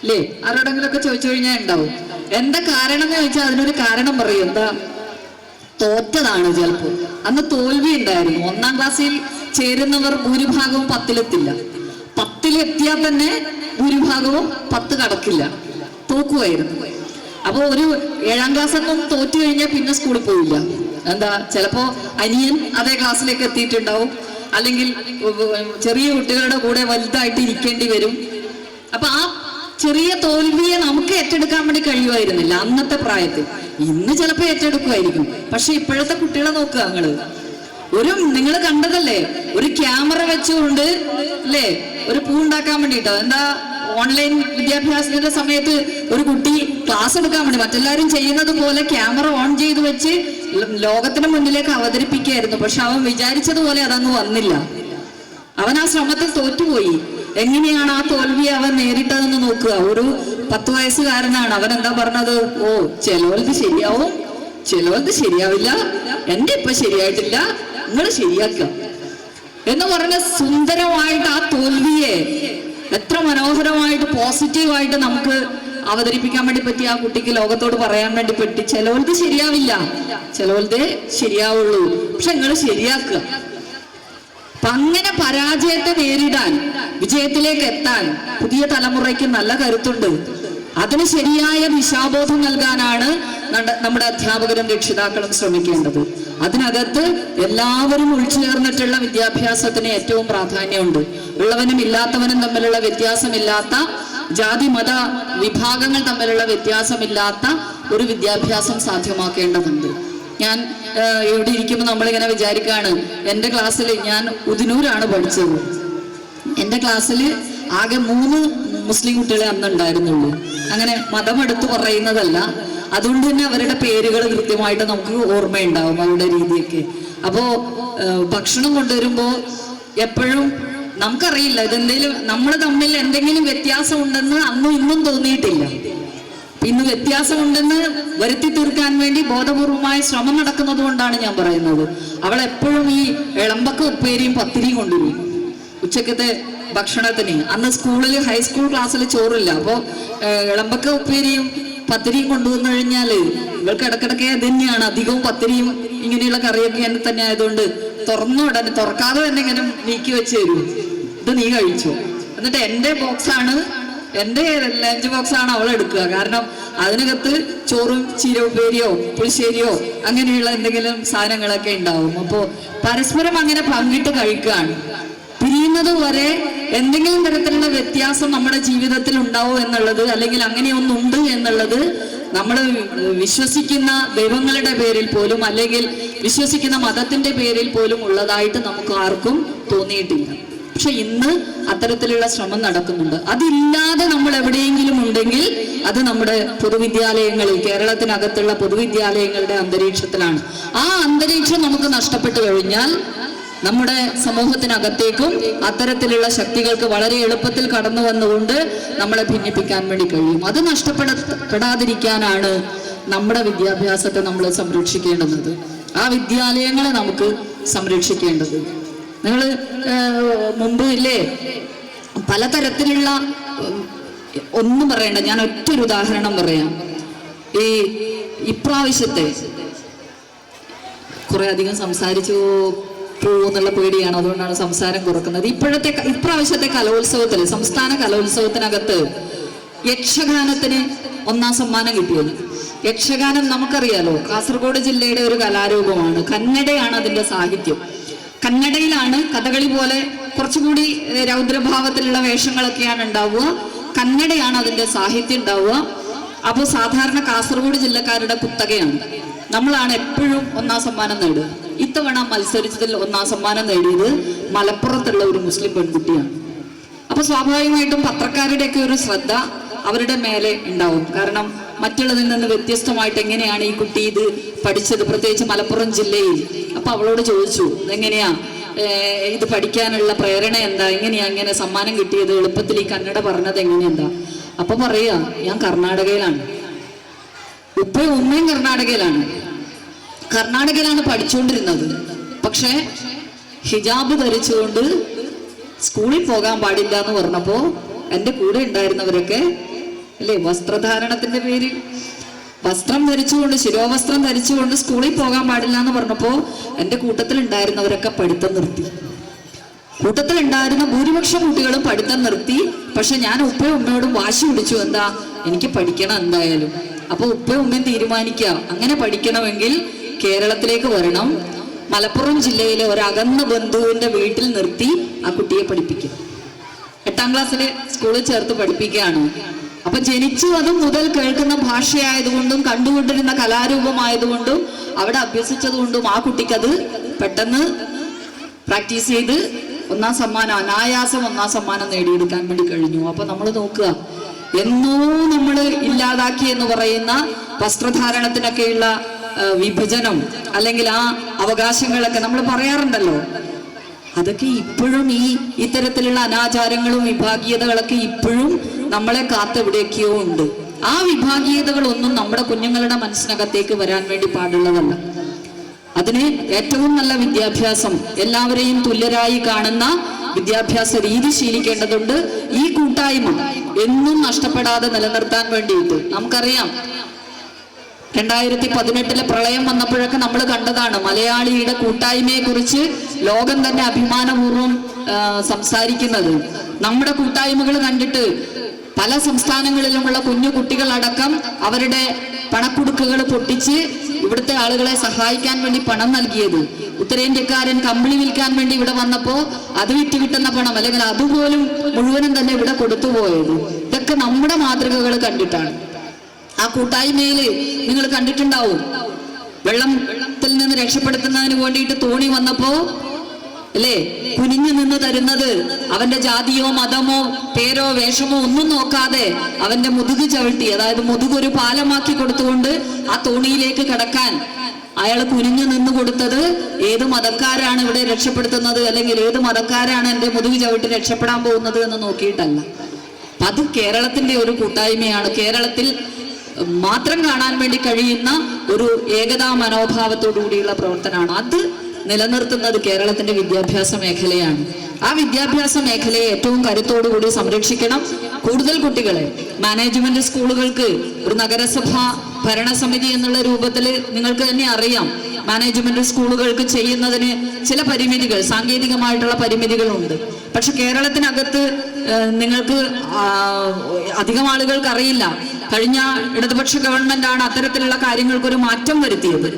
അല്ലേ? ആരോടെങ്കിലൊക്കെ ചോദിച്ചു കഴിഞ്ഞാൽ ഉണ്ടാവും. എന്താ കാരണം എന്ന് ചോദിച്ചാൽ അതിനൊരു കാരണം പറയും. എന്താ? തോറ്റതാണ്. ചിലപ്പോ അന്ന് തോൽവി ഉണ്ടായിരുന്നു. 1ാം ക്ലാസ്സിൽ ചേരുന്നവർ ഭൂരിഭാഗവും 10ലെത്തില്ല. 10ലെത്തിയാൽ തന്നെ ഭൂരിഭാഗവും 10 കടക്കില്ല, തോക്കുമായിരുന്നു. അപ്പൊ ഒരു 7ാം ക്ലാസ് ഒന്നും തോറ്റു കഴിഞ്ഞാൽ പിന്നെ സ്കൂളിൽ പോയില്ല. എന്താ? ചിലപ്പോ അനിയൻ അതേ ക്ലാസ്സിലേക്ക് എത്തിയിട്ടുണ്ടാവും, അല്ലെങ്കിൽ ചെറിയ കുട്ടികളുടെ കൂടെ വലുതായിട്ട് ഇരിക്കേണ്ടി വരും. അപ്പൊ ആ ചെറിയ തോൽവിയെ നമുക്ക് ഏറ്റെടുക്കാൻ വേണ്ടി കഴിയുമായിരുന്നില്ല അന്നത്തെ പ്രായത്തിൽ. ഇന്ന് ചിലപ്പോൾ ഏറ്റെടുക്കുമായിരിക്കും. പക്ഷെ ഇപ്പോഴത്തെ കുട്ടികളെ നോക്കുക നിങ്ങൾ കണ്ടതല്ലേ, ഒരു ക്യാമറ വെച്ചുകൊണ്ട് അല്ലേ ഒരു പൂ ഉണ്ടാക്കാൻ വേണ്ടിട്ടോ, എന്താ ഓൺലൈൻ വിദ്യാഭ്യാസത്തിന്റെ സമയത്ത് ഒരു കുട്ടി ക്ലാസ് എടുക്കാൻ വേണ്ടി മറ്റെല്ലാവരും ചെയ്യുന്നത് പോലെ ക്യാമറ ഓൺ ചെയ്ത് വെച്ച് ലോകത്തിന് മുന്നിലേക്ക് അവതരിപ്പിക്കുകയായിരുന്നു. പക്ഷെ അവൻ വിചാരിച്ചതുപോലെ അതങ്ങ് വന്നില്ല. അവൻ ആ ശ്രമത്തിൽ തോറ്റുപോയി. എങ്ങനെയാണ് ആ തോൽവി അവൻ നേരിട്ടതെന്ന് നോക്കുക. ഒരു 10 വയസ്സുകാരനാണ്. അവൻ എന്താ പറഞ്ഞത്? ഓ, ചിലവത് ശരിയാവും, ചിലവത് ശരിയാവില്ല, എന്റെ ഇപ്പൊ ശരിയായിട്ടില്ല, നിങ്ങൾ ശരിയാക്കുക എന്ന് പറഞ്ഞ സുന്ദരമായിട്ട് ആ തോൽവിയെ എത്ര മനോഹരമായിട്ട് പോസിറ്റീവായിട്ട് നമുക്ക് അവതരിപ്പിക്കാൻ വേണ്ടി പറ്റി. ആ കുട്ടിക്ക് ലോകത്തോട് പറയാൻ വേണ്ടി പറ്റി, ചിലവത് ശരിയാവില്ല, ചിലവതേ ശരിയാവുള്ളൂ, പക്ഷെ നിങ്ങൾ ശരിയാക്കുക. അപ്പൊ അങ്ങനെ പരാജയത്തെ നേരിടാൻ, വിജയത്തിലേക്ക് എത്താൻ പുതിയ തലമുറയ്ക്ക് നല്ല കരുത്തുണ്ട്. അതിന് ശരിയായ ദിശാബോധം നൽകാനാണ് നമ്മുടെ അധ്യാപകരും രക്ഷിതാക്കളും ശ്രമിക്കേണ്ടത്. അതിനകത്ത് എല്ലാവരും ഉൾച്ചേർന്നിട്ടുള്ള വിദ്യാഭ്യാസത്തിന് ഏറ്റവും പ്രാധാന്യമുണ്ട്. ഉള്ളവനും ഇല്ലാത്തവനും തമ്മിലുള്ള വ്യത്യാസമില്ലാത്ത, ജാതി മത വിഭാഗങ്ങൾ തമ്മിലുള്ള വ്യത്യാസമില്ലാത്ത ഒരു വിദ്യാഭ്യാസം സാധ്യമാക്കേണ്ടതുണ്ട്. ഞാൻ ഇവിടെ ഇരിക്കുമ്പോൾ നമ്മളിങ്ങനെ വിചാരിക്കുകയാണ്, എൻ്റെ ക്ലാസ്സിൽ ഞാൻ ഉദിനൂരാണ് പഠിച്ചത്. എൻ്റെ ക്ലാസ്സിൽ ആകെ 3 മുസ്ലിം കുട്ടികളെ അന്നുണ്ടായിരുന്നുള്ളൂ. അങ്ങനെ മതം എടുത്തു പറയുന്നതല്ല, അതുകൊണ്ട് തന്നെ അവരുടെ പേരുകൾ കൃത്യമായിട്ട് നമുക്ക് ഓർമ്മയുണ്ടാവും, അവരുടെ രീതിയൊക്കെ. അപ്പോൾ ഭക്ഷണം കൊണ്ടുവരുമ്പോൾ എപ്പോഴും നമുക്കറിയില്ല ഇതെന്തേലും നമ്മൾ തമ്മിൽ എന്തെങ്കിലും വ്യത്യാസം ഉണ്ടെന്ന് അന്നും ഇന്നും തോന്നിയിട്ടില്ല. ഇന്ന് വ്യത്യാസമുണ്ടെന്ന് വരുത്തി തീർക്കാൻ വേണ്ടി ബോധപൂർവമായ ശ്രമം നടക്കുന്നത് കൊണ്ടാണ് ഞാൻ പറയുന്നത്. അവൾ എപ്പോഴും ഈ ഇളമ്പക്ക ഉപ്പേരിയും പത്തിരിയും കൊണ്ടുവരും ഉച്ചക്കത്തെ ഭക്ഷണത്തിന്. അന്ന് സ്കൂളിൽ ഹൈസ്കൂൾ ക്ലാസ്സിൽ ചോറില്ല. അപ്പോൾ ഇളമ്പക്ക ഉപ്പേരിയും പത്തിരിയും കൊണ്ടുവന്നു കഴിഞ്ഞാല് ഇവൾക്ക് ഇടക്കിടക്ക് അത് തന്നെയാണ് അധികവും. പത്തിരിയും ഇങ്ങനെയുള്ള കറിയൊക്കെ തന്നെ ആയതുകൊണ്ട് തുറക്കാതെ തന്നെ ഇങ്ങനെ നീക്കി വെച്ച് തരും. ഇത് നീ കഴിച്ചോ. എന്നിട്ട് എൻ്റെ ബോക്സാണ്, എൻ്റെ ലഞ്ച് ബോക്സാണ് അവൾ എടുക്കുക. കാരണം അതിനകത്ത് ചോറും ചീര ഉപ്പേരിയോ പുളിശ്ശേരിയോ അങ്ങനെയുള്ള എന്തെങ്കിലും സാധനങ്ങളൊക്കെ ഉണ്ടാവും. അപ്പോൾ പരസ്പരം അങ്ങനെ പങ്കിട്ട് കഴിക്കുകയാണ്. പിരിയുന്നത് വരെ എന്തെങ്കിലും തരത്തിലുള്ള വ്യത്യാസം നമ്മുടെ ജീവിതത്തിൽ ഉണ്ടാവും എന്നുള്ളത്, അല്ലെങ്കിൽ അങ്ങനെയൊന്നുണ്ട് എന്നുള്ളത് നമ്മൾ വിശ്വസിക്കുന്ന ദൈവങ്ങളുടെ പേരിൽ പോലും അല്ലെങ്കിൽ വിശ്വസിക്കുന്ന മതത്തിന്റെ പേരിൽ പോലും ഉള്ളതായിട്ട് നമുക്ക് ആർക്കും തോന്നിയിട്ടില്ല. പക്ഷെ ഇന്ന് അത്തരത്തിലുള്ള ശ്രമം നടക്കുന്നുണ്ട്. അതില്ലാതെ നമ്മൾ എവിടെയെങ്കിലും ഉണ്ടെങ്കിൽ അത് നമ്മുടെ പൊതുവിദ്യാലയങ്ങളിൽ, കേരളത്തിനകത്തുള്ള പൊതുവിദ്യാലയങ്ങളുടെ അന്തരീക്ഷത്തിലാണ്. ആ അന്തരീക്ഷം നമുക്ക് നഷ്ടപ്പെട്ടു കഴിഞ്ഞാൽ നമ്മുടെ സമൂഹത്തിനകത്തേക്കും അത്തരത്തിലുള്ള ശക്തികൾക്ക് വളരെ എളുപ്പത്തിൽ കടന്നു വന്നുകൊണ്ട് നമ്മളെ ഭിന്നിപ്പിക്കാൻ വേണ്ടി കഴിയും. അത് നഷ്ടപ്പെടാതിരിക്കാനാണ് നമ്മുടെ വിദ്യാഭ്യാസത്തെ നമ്മൾ സംരക്ഷിക്കേണ്ടുന്നത്. ആ വിദ്യാലയങ്ങളെ നമുക്ക് സംരക്ഷിക്കേണ്ടത്. നിങ്ങൾ മുമ്പ് ഇല്ലേ പലതരത്തിലുള്ള, ഒന്നും പറയണ്ട, ഞാൻ ഒറ്റൊരു ഉദാഹരണം പറയാം. ഇപ്രാവശ്യത്തെ കുറെ അധികം സംസാരിച്ചു പോകുന്നുള്ള പേടിയാണ്, അതുകൊണ്ടാണ് സംസാരം കുറക്കുന്നത്. ഇപ്രാവശ്യത്തെ കലോത്സവത്തിൽ, സംസ്ഥാന കലോത്സവത്തിനകത്ത് യക്ഷഗാനത്തിന് 1ാം സമ്മാനം കിട്ടിയത്. യക്ഷഗാനം നമുക്കറിയാലോ, കാസർഗോഡ് ജില്ലയുടെ ഒരു കലാരൂപമാണ്. കന്നഡയാണ് അതിന്റെ സാഹിത്യം. കന്നഡയിലാണ് കഥകളി പോലെ കുറച്ചുകൂടി രൗദ്രഭാവത്തിലുള്ള വേഷങ്ങളൊക്കെയാണ് ഉണ്ടാവുക. കന്നഡയാണ് അതിന്റെ സാഹിത്യം ഉണ്ടാവുക. അപ്പോൾ സാധാരണ കാസർഗോഡ് ജില്ലക്കാരുടെ കുത്തകയാണ്. നമ്മളാണ് എപ്പോഴും 1ാം സമ്മാനം നേടുക. ഇത്തവണ മത്സരിച്ചതിൽ 1ാം സമ്മാനം നേടിയത് മലപ്പുറത്തുള്ള ഒരു മുസ്ലിം പെൺകുട്ടിയാണ്. അപ്പൊ സ്വാഭാവികമായിട്ടും പത്രക്കാരുടെയൊക്കെ ഒരു ശ്രദ്ധ അവരുടെ മേലെ ഉണ്ടാവും. കാരണം മറ്റുള്ളതിൽ നിന്ന് വ്യത്യസ്തമായിട്ട് എങ്ങനെയാണ് ഈ കുട്ടി ഇത് പഠിച്ചത്, പ്രത്യേകിച്ച് മലപ്പുറം ജില്ലയിൽ. അപ്പൊ അവളോട് ചോദിച്ചു, എങ്ങനെയാ ഇത് പഠിക്കാനുള്ള പ്രേരണ എന്താ, എങ്ങനെയാ ഇങ്ങനെ സമ്മാനം കിട്ടിയത്, എളുപ്പത്തിൽ ഈ കന്നഡ പറഞ്ഞത് എങ്ങനെയെന്താ? അപ്പൊ പറയാ, ഞാൻ കർണാടകയിലാണ്, ഉപ്പയും ഉമ്മയും കർണാടകയിലാണ് പഠിച്ചുകൊണ്ടിരുന്നത്. പക്ഷെ ഹിജാബ് ധരിച്ചുകൊണ്ട് സ്കൂളിൽ പോകാൻ പാടില്ല എന്ന് പറഞ്ഞപ്പോ എൻ്റെ കൂടെ ഉണ്ടായിരുന്നവരൊക്കെ അല്ലേ, വസ്ത്രധാരണത്തിന്റെ പേരിൽ വസ്ത്രം ധരിച്ചുകൊണ്ട്, ശിരോവസ്ത്രം ധരിച്ചുകൊണ്ട് സ്കൂളിൽ പോകാൻ പാടില്ല എന്ന് പറഞ്ഞപ്പോ എൻ്റെ കൂട്ടത്തിൽ ഉണ്ടായിരുന്നവരൊക്കെ പഠിത്തം നിർത്തി. കൂട്ടത്തിലുണ്ടായിരുന്ന ഭൂരിപക്ഷം കുട്ടികളും പഠിത്തം നിർത്തി. പക്ഷെ ഞാൻ ഉപ്പയും ഉമ്മയോടും വാശി പിടിച്ചു, എന്താ, എനിക്ക് പഠിക്കണം എന്തായാലും. അപ്പൊ ഉപ്പയും ഉമ്മയും തീരുമാനിക്കുക, അങ്ങനെ പഠിക്കണമെങ്കിൽ കേരളത്തിലേക്ക് വരണം, മലപ്പുറം ജില്ലയിലെ ഒരു അകന്ന ബന്ധുവിന്റെ വീട്ടിൽ നിർത്തി ആ കുട്ടിയെ പഠിപ്പിക്കും. 8ാം ക്ലാസ്സിലെ സ്കൂളിൽ ചേർത്ത് പഠിപ്പിക്കുകയാണ്. അപ്പൊ ജനിച്ചു അതും മുതൽ കേൾക്കുന്ന ഭാഷയായതുകൊണ്ടും കണ്ടുകൊണ്ടിരുന്ന കലാരൂപമായതുകൊണ്ടും അവിടെ അഭ്യസിച്ചതുകൊണ്ടും ആ കുട്ടിക്കത് പെട്ടെന്ന് പ്രാക്ടീസ് ചെയ്ത് 1ാം സമ്മാനം, അനായാസം 1ാം സമ്മാനം നേടിയെടുക്കാൻ വേണ്ടി കഴിഞ്ഞു. അപ്പൊ നമ്മൾ നോക്കുക, എന്നോ നമ്മൾ ഇല്ലാതാക്കി എന്ന് പറയുന്ന വസ്ത്രധാരണത്തിനൊക്കെയുള്ള വിഭജനം അല്ലെങ്കിൽ ആ അവകാശങ്ങളൊക്കെ നമ്മൾ പറയാറുണ്ടല്ലോ, അതൊക്കെ ഇപ്പോഴും ഇത്തരത്തിലുള്ള അനാചാരങ്ങളും വിഭാഗീയതകളൊക്കെ ഇപ്പോഴും നമ്മളെ കാത്തെവിടെയൊക്കെയോ ഉണ്ട്. ആ വിഭാഗീയതകളൊന്നും നമ്മുടെ കുഞ്ഞുങ്ങളുടെ മനസ്സിനകത്തേക്ക് വരാൻ വേണ്ടി പാടുള്ളതല്ല. അതിന് ഏറ്റവും നല്ല വിദ്യാഭ്യാസം, എല്ലാവരെയും തുല്യരായി കാണുന്ന വിദ്യാഭ്യാസ രീതി ശീലിക്കേണ്ടതുണ്ട്. ഈ കൂട്ടായ്മ എന്നും നഷ്ടപ്പെടാതെ നിലനിർത്താൻ വേണ്ടിയിട്ട് നമുക്കറിയാം, 2018 പ്രളയം വന്നപ്പോഴൊക്കെ നമ്മൾ കണ്ടതാണ് മലയാളിയുടെ കൂട്ടായ്മയെ കുറിച്ച് ലോകം തന്നെ അഭിമാനപൂർവ്വം സംസാരിക്കുന്നത്. നമ്മുടെ കൂട്ടായ്മകൾ കണ്ടിട്ട് പല സംസ്ഥാനങ്ങളിലുമുള്ള കുഞ്ഞു കുട്ടികളടക്കം അവരുടെ പണക്കുടുക്കുകൾ പൊട്ടിച്ച് ഇവിടുത്തെ ആളുകളെ സഹായിക്കാൻ വേണ്ടി പണം നൽകിയത്. ഉത്തരേന്ത്യക്കാരൻ കമ്പിളി വിൽക്കാൻ വേണ്ടി ഇവിടെ വന്നപ്പോ അത് വിറ്റ് കിട്ടുന്ന പണം അല്ലെങ്കിൽ അതുപോലും മുഴുവനും തന്നെ ഇവിടെ കൊടുത്തുപോയത്. ഇതൊക്കെ നമ്മുടെ മാതൃകകൾ കണ്ടിട്ടാണ്. ആ കൂട്ടായ്മയില് നിങ്ങൾ കണ്ടിട്ടുണ്ടാവും, വെള്ളത്തിൽ നിന്ന് രക്ഷപ്പെടുത്തുന്നതിന് വേണ്ടിയിട്ട് തോണി വന്നപ്പോ അല്ലേ കുനിഞ്ഞു നിന്ന് തരുന്നത് അവന്റെ ജാതിയോ മതമോ പേരോ വേഷമോ ഒന്നും നോക്കാതെ അവന്റെ മുതുക് ചവിട്ടി, അതായത് മുതുകൊരു പാലമാക്കി കൊടുത്തുകൊണ്ട് ആ തോണിയിലേക്ക് കടക്കാൻ അയാൾ കുനിഞ്ഞു നിന്ന് കൊടുത്തത് ഏത് മതക്കാരാണ് ഇവിടെ രക്ഷപ്പെടുത്തുന്നത്, അല്ലെങ്കിൽ ഏത് മതക്കാരാണ് എൻ്റെ മുതുക് ചവിട്ടി രക്ഷപ്പെടാൻ പോകുന്നത് എന്ന് നോക്കിയിട്ടല്ല. അത് കേരളത്തിന്റെ ഒരു കൂട്ടായ്മയാണ്. കേരളത്തിൽ മാത്രം കാണാൻ വേണ്ടി കഴിയുന്ന ഒരു ഏകതാ മനോഭാവത്തോടു കൂടിയുള്ള പ്രവർത്തനമാണ്. അത് നിലനിർത്തുന്നത് കേരളത്തിന്റെ വിദ്യാഭ്യാസ മേഖലയാണ്. ആ വിദ്യാഭ്യാസ മേഖലയെ ഏറ്റവും കരുത്തോടുകൂടി സംരക്ഷിക്കണം. കൂടുതൽ കുട്ടികളെ മാനേജ്മെന്റ് സ്കൂളുകൾക്ക് ഒരു നഗരസഭ ഭരണസമിതി എന്നുള്ള രൂപത്തിൽ നിങ്ങൾക്ക് തന്നെ അറിയാം, മാനേജ്മെന്റ് സ്കൂളുകൾക്ക് ചെയ്യുന്നതിന് ചില പരിമിതികൾ, സാങ്കേതികമായിട്ടുള്ള പരിമിതികളുണ്ട്. പക്ഷെ കേരളത്തിനകത്ത് നിങ്ങൾക്ക് അധികം ആളുകൾക്ക് അറിയില്ല, കഴിഞ്ഞ ഇടതുപക്ഷ ഗവൺമെന്റാണ് അത്തരത്തിലുള്ള കാര്യങ്ങൾക്കൊരു മാറ്റം വരുത്തിയത്.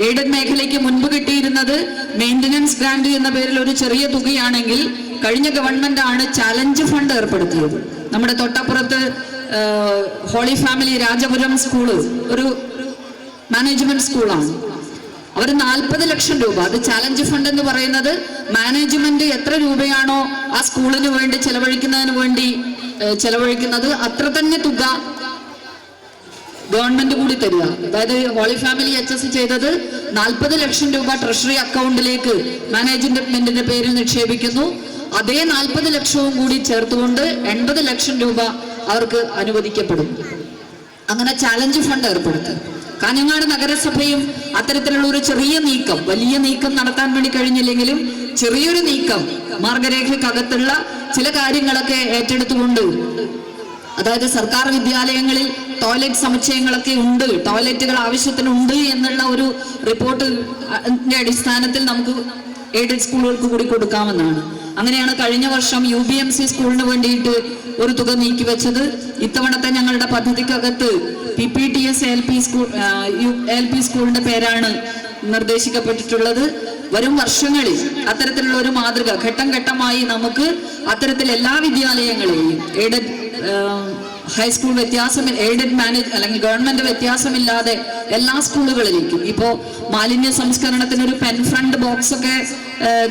എയ്ഡഡ് മേഖലയ്ക്ക് മുൻപ് കിട്ടിയിരുന്നത് മെയിൻ്റനൻസ് ഗ്രാന്റ് എന്ന പേരിൽ ഒരു ചെറിയ തുകയാണെങ്കിൽ കഴിഞ്ഞ ഗവൺമെന്റ് ആണ് ചാലഞ്ച് ഫണ്ട് ഏർപ്പെടുത്തിയത്. നമ്മുടെ തൊട്ടപ്പുറത്ത് ഹോളി ഫാമിലി രാജപുരം സ്കൂള് ഒരു മാനേജ്മെന്റ് സ്കൂളാണ്. അവർ 40 ലക്ഷം രൂപ, അത് ചാലഞ്ച് ഫണ്ട് എന്ന് പറയുന്നത് മാനേജ്മെന്റ് എത്ര രൂപയാണോ ആ സ്കൂളിന് വേണ്ടി ചെലവഴിക്കുന്നത് അത്ര തന്നെ തുക ഗവൺമെന്റ് കൂടി തരിക. അതായത് ഹോളി ഫാമിലി HS ചെയ്തത് 40 ലക്ഷം രൂപ ട്രഷറി അക്കൗണ്ടിലേക്ക് മാനേജ്മെന്റിന്റെ പേരിൽ നിക്ഷേപിക്കുന്നു. അതേ 40 ലക്ഷവും കൂടി ചേർത്തുകൊണ്ട് 80 ലക്ഷം രൂപ അവർക്ക് അനുവദിക്കപ്പെടും. അങ്ങനെ ചാലഞ്ച് ഫണ്ട് ഏർപ്പെടുത്തി. കാഞ്ഞങ്ങാട് നഗരസഭയും അത്തരത്തിലുള്ള ഒരു ചെറിയ നീക്കം, വലിയ നീക്കം നടത്താൻ വേണ്ടി കഴിഞ്ഞില്ലെങ്കിലും ചെറിയൊരു നീക്കം, മാർഗരേഖക്കകത്തുള്ള ചില കാര്യങ്ങളൊക്കെ ഏറ്റെടുത്തുകൊണ്ട്, അതായത് സർക്കാർ വിദ്യാലയങ്ങളിൽ ടോയ്ലറ്റ് സമുച്ചയങ്ങളൊക്കെ ഉണ്ട്, ടോയ്ലറ്റുകൾ ആവശ്യത്തിനുണ്ട് എന്നുള്ള ഒരു റിപ്പോർട്ടിന്റെ അടിസ്ഥാനത്തിൽ നമുക്ക് എയ്ഡഡ് സ്കൂളുകൾക്ക് കൂടി കൊടുക്കാമെന്നാണ്. അങ്ങനെയാണ് കഴിഞ്ഞ വർഷം UBMC സ്കൂളിന് വേണ്ടിയിട്ട് ഒരു തുക നീക്കിവെച്ചത്. ഇത്തവണത്തെ ഞങ്ങളുടെ പദ്ധതിക്കകത്ത് PPTS LP സ്കൂളിന്റെ പേരാണ് നിർദ്ദേശിക്കപ്പെട്ടിട്ടുള്ളത്. വരും വർഷങ്ങളിൽ അത്തരത്തിലുള്ള ഒരു മാതൃക ഘട്ടം ഘട്ടമായി നമുക്ക് അത്തരത്തിൽ എല്ലാ വിദ്യാലയങ്ങളെയും എയ്ഡഡ് ഹൈസ്കൂൾ എയ്ഡഡ് അല്ലെങ്കിൽ ഗവൺമെന്റ് വ്യത്യാസമില്ലാതെ എല്ലാ സ്കൂളുകളിലേക്കും, ഇപ്പോ മാലിന്യ സംസ്കരണത്തിനൊരു പെൻ ഫ്രണ്ട് ബോക്സ് ഒക്കെ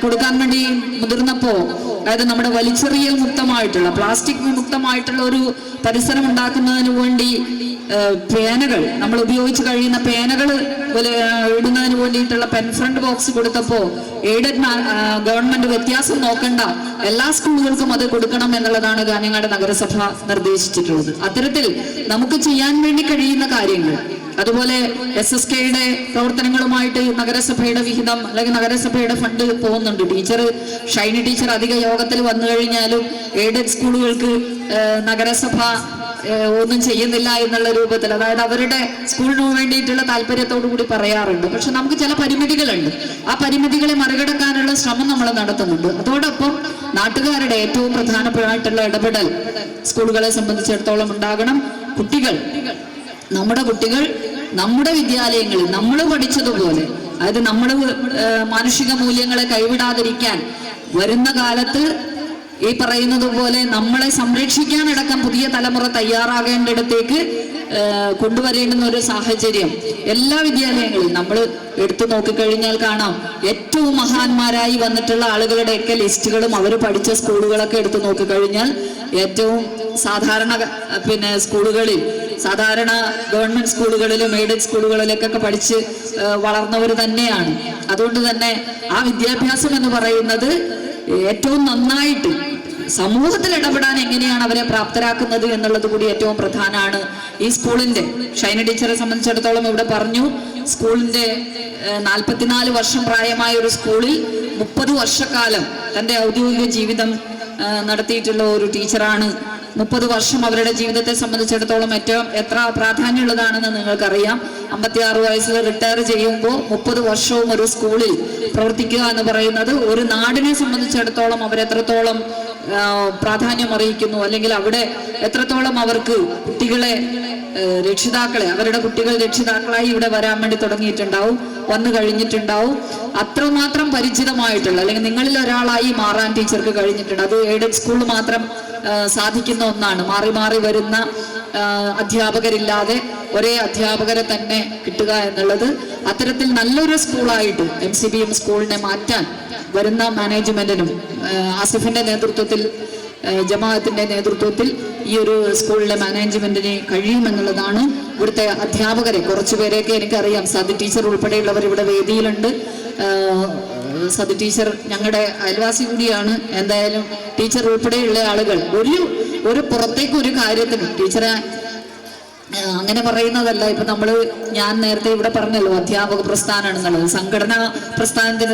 കൊടുക്കാൻ വേണ്ടി മുതിർന്നപ്പോ, അതായത് നമ്മുടെ വലിച്ചെറിയൽ മുക്തമായിട്ടുള്ള, പ്ലാസ്റ്റിക് മുക്തമായിട്ടുള്ള ഒരു പരിസരം ഉണ്ടാക്കുന്നതിന് വേണ്ടി പേനകൾ, നമ്മൾ ഉപയോഗിച്ച് കഴിയുന്ന പേനകൾ ഇടുന്നതിന് വേണ്ടിയിട്ടുള്ള പെൻ ഫ്രണ്ട് ബോക്സ് കൊടുത്തപ്പോ എയ്ഡഡ് ഗവൺമെന്റ് വ്യത്യാസം നോക്കണ്ട, എല്ലാ സ്കൂളുകൾക്കും അത് കൊടുക്കണം എന്നുള്ളതാണ് കാഞ്ഞങ്ങാട് നഗരസഭ നിർദ്ദേശിച്ചിട്ടുള്ളത്. അത്തരത്തിൽ നമുക്ക് ചെയ്യാൻ വേണ്ടി കഴിയുന്ന കാര്യങ്ങൾ, അതുപോലെ SSKയുടെ പ്രവർത്തനങ്ങളുമായിട്ട് നഗരസഭയുടെ വിഹിതം അല്ലെങ്കിൽ നഗരസഭയുടെ ഫണ്ട് പോകുന്നുണ്ട്. ഷൈനി ടീച്ചർ അധിക യോഗത്തിൽ വന്നു കഴിഞ്ഞാലും എയ്ഡഡ് സ്കൂളുകൾക്ക് നഗരസഭ ഒന്നും ചെയ്യുന്നില്ല എന്നുള്ള രൂപത്തിൽ, അതായത് അവരുടെ സ്കൂളിന് വേണ്ടിയിട്ടുള്ള താല്പര്യത്തോടു കൂടി പറയാറുണ്ട്. പക്ഷെ നമുക്ക് ചില പരിമിതികളുണ്ട്. ആ പരിമിതികളെ മറികടക്കാനുള്ള ശ്രമം നമ്മൾ നടത്തുന്നുണ്ട്. അതോടൊപ്പം നാട്ടുകാരുടെ ഏറ്റവും പ്രധാനപ്പെട്ടായിട്ടുള്ള ഇടപെടൽ സ്കൂളുകളെ സംബന്ധിച്ചിടത്തോളം ഉണ്ടാകണം. നമ്മുടെ കുട്ടികൾ നമ്മുടെ വിദ്യാലയങ്ങളിൽ നമ്മൾ പഠിച്ചതുപോലെ, അതായത് നമ്മൾ മാനുഷിക മൂല്യങ്ങളെ കൈവിടാതിരിക്കാൻ വരുന്ന കാലത്ത് ഈ പറയുന്നത് പോലെ നമ്മളെ സംരക്ഷിക്കാനടക്കം പുതിയ തലമുറ തയ്യാറാകേണ്ടിടത്തേക്ക് കൊണ്ടുവരേണ്ടുന്ന ഒരു സാഹചര്യം എല്ലാ വിദ്യാലയങ്ങളിലും നമ്മൾ എടുത്തു നോക്കിക്കഴിഞ്ഞാൽ കാണാം. ഏറ്റവും മഹാന്മാരായി വന്നിട്ടുള്ള ആളുകളുടെയൊക്കെ ലിസ്റ്റുകളും അവർ പഠിച്ച സ്കൂളുകളൊക്കെ എടുത്തു നോക്കിക്കഴിഞ്ഞാൽ ഏറ്റവും സാധാരണ സ്കൂളുകളിൽ, സാധാരണ ഗവൺമെന്റ് സ്കൂളുകളിലും എയ്ഡഡ് സ്കൂളുകളിലേക്കൊക്കെ പഠിച്ച് വളർന്നവർ തന്നെയാണ്. അതുകൊണ്ട് തന്നെ ആ വിദ്യാഭ്യാസം എന്ന് പറയുന്നത് ഏറ്റവും നന്നായിട്ട് സമൂഹത്തിൽ ഇടപെടാൻ എങ്ങനെയാണ് അവരെ പ്രാപ്തരാക്കുന്നത് എന്നുള്ളത് കൂടി ഏറ്റവും പ്രധാനമാണ്. ഈ സ്കൂളിന്റെ ഷൈന ടീച്ചറെ സംബന്ധിച്ചിടത്തോളം ഇവിടെ പറഞ്ഞു, സ്കൂളിന്റെ 44 വർഷം പ്രായമായ ഒരു സ്കൂളിൽ 30 വർഷക്കാലം തന്റെ ഔദ്യോഗിക ജീവിതം നടത്തിയിട്ടുള്ള ഒരു ടീച്ചറാണ്. 30 വർഷം അവരുടെ ജീവിതത്തെ സംബന്ധിച്ചിടത്തോളം എത്ര പ്രാധാന്യമുള്ളതാണെന്ന് നിങ്ങൾക്കറിയാം. 56 വയസ്സിൽ റിട്ടയർ ചെയ്യുമ്പോൾ 30 വർഷവും ഒരു സ്കൂളിൽ പ്രവർത്തിക്കുക എന്ന് പറയുന്നത് ഒരു നാടിനെ സംബന്ധിച്ചിടത്തോളം അവരെത്രത്തോളം പ്രാധാന്യം അറിയിക്കുന്നു, അല്ലെങ്കിൽ അവിടെ എത്രത്തോളം അവർക്ക് അവരുടെ കുട്ടികൾ രക്ഷിതാക്കളായി ഇവിടെ വരാൻ വേണ്ടി തുടങ്ങിയിട്ടുണ്ടാവും, വന്നു കഴിഞ്ഞിട്ടുണ്ടാവും. അത്രമാത്രം പരിചിതമായിട്ടുള്ള, അല്ലെങ്കിൽ നിങ്ങളിൽ ഒരാളായി മാറാൻ ടീച്ചർക്ക് കഴിഞ്ഞിട്ടുണ്ട്. അത് എയ്ഡഡ് സ്കൂളിൽ മാത്രം സാധിക്കുന്ന ഒന്നാണ്. മാറി മാറി വരുന്ന അധ്യാപകരില്ലാതെ ഒരേ അധ്യാപകരെ തന്നെ കിട്ടുക എന്നുള്ളത്. അത്തരത്തിൽ നല്ലൊരു സ്കൂളായിട്ട് MCBM സ്കൂളിനെ മാറ്റാൻ വരുന്ന മാനേജ്മെന്റിനും ആസിഫിന്റെ നേതൃത്വത്തിൽ ജമാഅത്തിന്റെ നേതൃത്വത്തിൽ ഈ ഒരു സ്കൂളിലെ മാനേജ്മെന്റിന് കഴിയുമെന്നുള്ളതാണ്. ഇവിടുത്തെ അധ്യാപകരെ കുറച്ചുപേരെയൊക്കെ എനിക്കറിയാം. സതി ടീച്ചർ ഉൾപ്പെടെയുള്ളവർ ഇവിടെ വേദിയിലുണ്ട്. സതി ടീച്ചർ ഞങ്ങളുടെ അയൽവാസി കൂടിയാണ്. എന്തായാലും ടീച്ചർ ഉൾപ്പെടെയുള്ള ആളുകൾ ഒരു പുറത്തേക്ക് ഒരു കാര്യത്തിന് ടീച്ചറെ അങ്ങനെ പറയുന്നതല്ല. ഇപ്പൊ ഞാൻ നേരത്തെ ഇവിടെ പറഞ്ഞല്ലോ അധ്യാപക പ്രസ്ഥാനമാണെന്നുള്ളത്.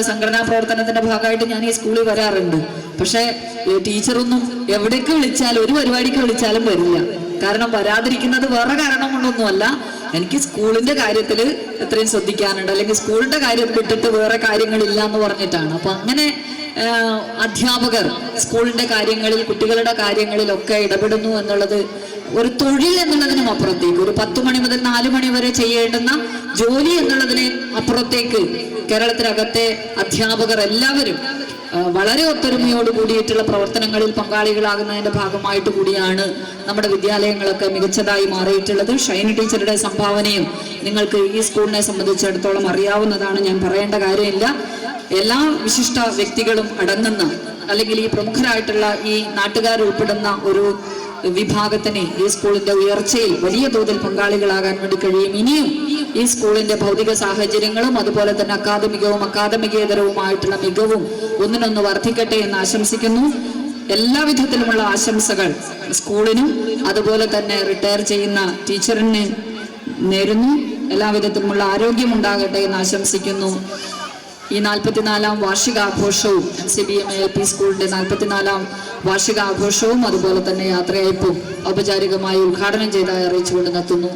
സംഘടനാ പ്രവർത്തനത്തിന്റെ ഭാഗമായിട്ട് ഞാൻ ഈ സ്കൂളിൽ വരാറുണ്ട്. പക്ഷെ ടീച്ചറൊന്നും എവിടേക്ക് വിളിച്ചാലും ഒരു പരിപാടിക്ക് വിളിച്ചാലും വരില്ല. കാരണം വരാതിരിക്കുന്നത് വേറെ കാരണം കൊണ്ടൊന്നുമല്ല, എനിക്ക് സ്കൂളിന്റെ കാര്യത്തിൽ ഇത്രയും ശ്രദ്ധിക്കാനുണ്ട്, അല്ലെങ്കിൽ സ്കൂളിന്റെ കാര്യം വിട്ടിട്ട് വേറെ കാര്യങ്ങളില്ല എന്ന് പറഞ്ഞിട്ടാണ്. അപ്പൊ അങ്ങനെ അധ്യാപകർ സ്കൂളിന്റെ കാര്യങ്ങളിൽ, കുട്ടികളുടെ കാര്യങ്ങളിലൊക്കെ ഇടപെടുന്നു എന്നുള്ളത് ഒരു തൊഴിൽ എന്നുള്ളതിനും അപ്പുറത്തേക്ക്, ഒരു 10 മണി മുതൽ 4 മണി വരെ ചെയ്യേണ്ടുന്ന ജോലി എന്നുള്ളതിന് അപ്പുറത്തേക്ക് കേരളത്തിനകത്തെ അധ്യാപകർ എല്ലാവരും വളരെ ഒത്തൊരുമയോട് കൂടിയിട്ടുള്ള പ്രവർത്തനങ്ങളിൽ പങ്കാളികളാകുന്നതിന്റെ ഭാഗമായിട്ട് കൂടിയാണ് നമ്മുടെ വിദ്യാലയങ്ങളൊക്കെ മികച്ചതായി മാറിയിട്ടുള്ളത്. ഷൈനി ടീച്ചറുടെ സംഭാവനയും നിങ്ങൾക്ക് ഈ സ്കൂളിനെ സംബന്ധിച്ചിടത്തോളം അറിയാവുന്നതാണ്, ഞാൻ പറയേണ്ട കാര്യമില്ല. എല്ലാ വിശിഷ്ട വ്യക്തികളും അടങ്ങുന്ന, അല്ലെങ്കിൽ ഈ പ്രമുഖരായിട്ടുള്ള ഈ നാട്ടുകാരുൾപ്പെടുന്ന ഒരു വിഭാഗത്തിന് ഈ സ്കൂളിന്റെ ഉയർച്ചയിൽ വലിയ തോതിൽ പങ്കാളികളാകാൻ വേണ്ടി കഴിയും. ഇനിയും ഈ സ്കൂളിന്റെ ഭൗതിക സാഹചര്യങ്ങളും അതുപോലെ തന്നെ അക്കാദമികവും അക്കാദമികേതരവുമായിട്ടുള്ള മികവും ഒന്നിനൊന്ന് വർദ്ധിക്കട്ടെ എന്ന് ആശംസിക്കുന്നു. എല്ലാവിധത്തിലുമുള്ള ആശംസകൾ സ്കൂളിനും അതുപോലെ തന്നെ റിട്ടയർ ചെയ്യുന്ന ടീച്ചറിന് നേരുന്നു. എല്ലാവിധത്തിലുമുള്ള ആരോഗ്യമുണ്ടാകട്ടെ എന്ന് ആശംസിക്കുന്നു. ഈ 44-ാം വാർഷികാഘോഷവും NCBM LP സ്കൂളിന്റെ 44-ാം വാർഷികാഘോഷവും അതുപോലെ തന്നെ യാത്രയയപ്പും ഔപചാരികമായി ഉദ്ഘാടനം ചെയ്തതായി അറിയിച്ചുകൊണ്ട് നിർത്തുന്നു.